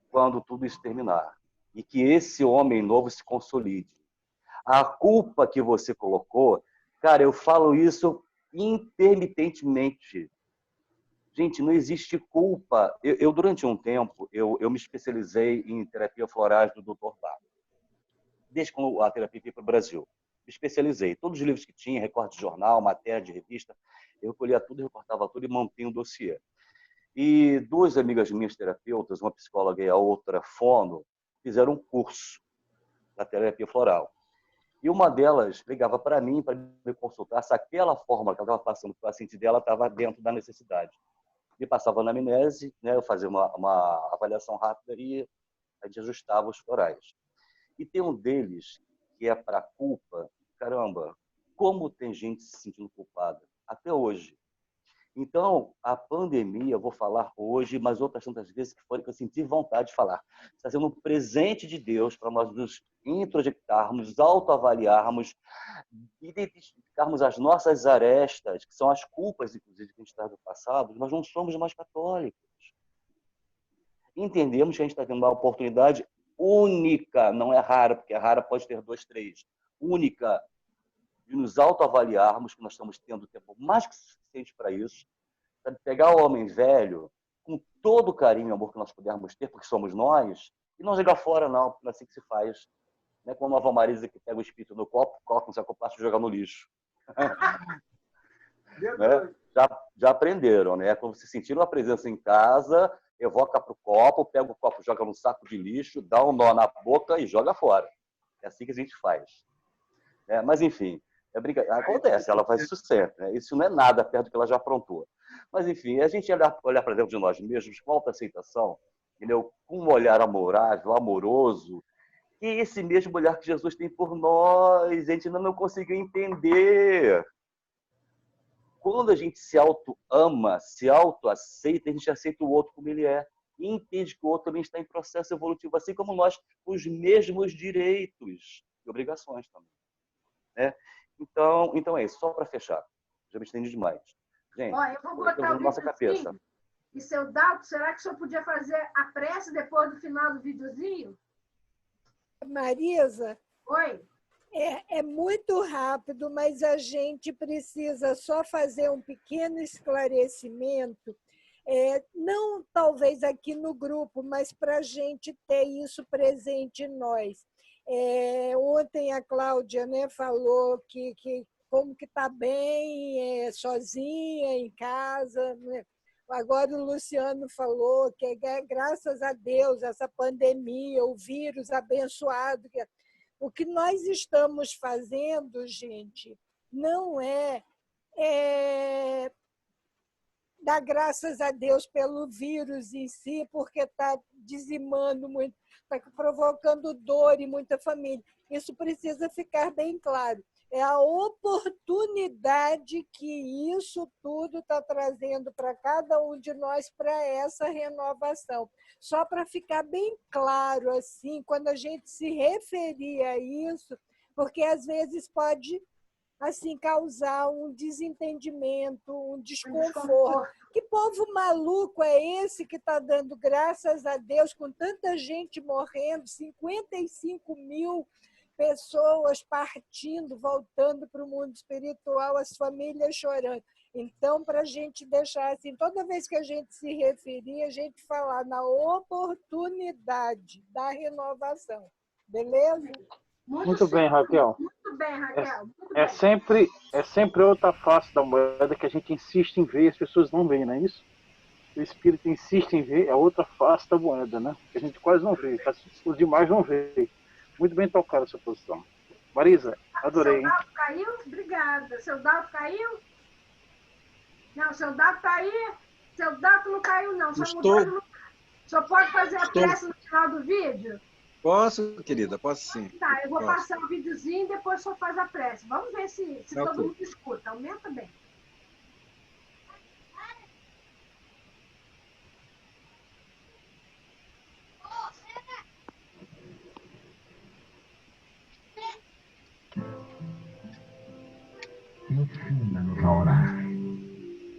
quando tudo isso terminar. E que esse homem novo se consolide. A culpa que você colocou, cara, eu falo isso intermitentemente. Gente, não existe culpa. Eu durante um tempo, eu me especializei em terapia florais do Dr. Bach. Desde quando a terapia veio para o Brasil. Me especializei. Todos os livros que tinha, recorte de jornal, matéria de revista, eu recolhia tudo, recortava tudo e mantinha um dossiê. E 2 amigas minhas terapeutas, uma psicóloga e a outra fono, fizeram um curso da terapia floral. E uma delas ligava para mim para me consultar se aquela fórmula que ela estava passando para o paciente dela estava dentro da necessidade. Me passava a anamnese, né, eu fazia uma avaliação rápida e a gente ajustava os florais. E tem um deles que é para culpa. Caramba, como tem gente se sentindo culpada até hoje. Então, a pandemia, eu vou falar hoje, mas outras tantas vezes que eu senti vontade de falar. Está sendo um presente de Deus para nós nos introjectarmos, nos autoavaliarmos, identificarmos as nossas arestas, que são as culpas, inclusive, que a gente traz do passado. Nós não somos mais católicos. Entendemos que a gente está tendo uma oportunidade única, não é rara, porque a rara pode ter 2, 3, única, de nos autoavaliarmos, que nós estamos tendo tempo mais que suficiente para isso, sabe? Pegar o homem velho com todo o carinho e amor que nós pudermos ter, porque somos nós, e não jogar fora, não, porque não é assim que se faz. Não é como a Nova Marisa que pega o espírito no copo, coloca no saco plástico e joga no lixo. Né? Já aprenderam, né? Quando se sentiram a presença em casa, evoca para o copo, pega o copo, joga no saco de lixo, dá um nó na boca e joga fora. É assim que a gente faz. Mas, enfim, acontece, ela faz isso sempre. Né? Isso não é nada perto do que ela já aprontou. Mas, enfim, a gente olhar para dentro de nós mesmos com autoaceitação, entendeu? Com um olhar amorável, amoroso, que é esse mesmo olhar que Jesus tem por nós, a gente ainda não conseguiu entender. Quando a gente se auto-ama, se auto-aceita, a gente aceita o outro como ele é. E entende que o outro também está em processo evolutivo, assim como nós, com os mesmos direitos e obrigações também. Né? Então é isso, só para fechar. Já me estendi demais. Gente, ó, eu vou botar o nossa cabeça. E seu Dalton, será que o senhor podia fazer a prece depois do final do videozinho? Marisa, Oi? é muito rápido, mas a gente precisa só fazer um pequeno esclarecimento, não talvez aqui no grupo, mas para a gente ter isso presente em nós. Ontem a Cláudia, né, falou que como que está bem, sozinha, em casa, né? Agora o Luciano falou que graças a Deus, essa pandemia, o vírus abençoado, o que nós estamos fazendo, gente, não é dar graças a Deus pelo vírus em si, porque está dizimando muito, está provocando dor em muita família. Isso precisa ficar bem claro. É a oportunidade que isso tudo está trazendo para cada um de nós para essa renovação. Só para ficar bem claro, assim, quando a gente se referir a isso, porque às vezes pode assim causar um desentendimento, um desconforto. Que povo maluco é esse que está dando graças a Deus com tanta gente morrendo, 55 mil pessoas partindo, voltando para o mundo espiritual, as famílias chorando. Então, para a gente deixar assim, toda vez que a gente se referir, a gente falar na oportunidade da renovação. Beleza? Muito bem, Raquel. Muito bem, Raquel. É sempre outra face da moeda que a gente insiste em ver e as pessoas não veem, não é isso? O espírito insiste em ver a outra face da moeda, né? Que a gente quase não vê, os demais não vê. Muito bem tocada essa posição. Marisa, adorei. Seu Dalton caiu? Obrigada. Seu Dalton caiu? Não, seu Dalton tá aí. Seu Dalton não caiu, não. Só pode fazer a prece no final do vídeo? Posso, querida? Posso sim. Tá, eu vou passar o videozinho e depois só faz a prece. Vamos ver se todo mundo escuta. Aumenta bem. Ensina-nos a orar.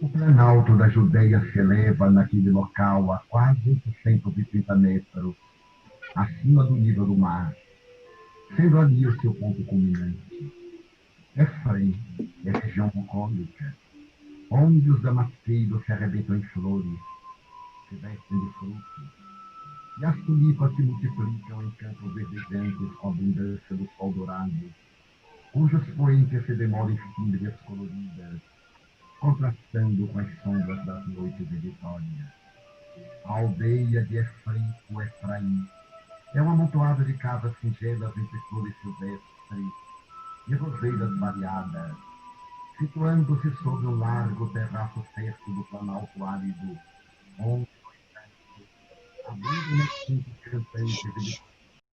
O planalto da Judeia se eleva naquele local a quase 830 metros acima do nível do mar, sendo ali o seu ponto culminante. Efraim é região bucólica, onde os damasqueiros se arrebentam em flores, se vestem de frutos, e as tulipas se multiplicam em campos verdejantes com a abundância do sol dourado, cujos poentes se demoram em fímbrias coloridas, contrastando com as sombras das noites de Vitória. A aldeia de Efraim, o Efraim, é uma amontoada de casas singelas entre flores silvestres e roseiras variadas, situando-se sobre o largo terraço festo do planalto árido, onde, abrindo nas cinco cantantes e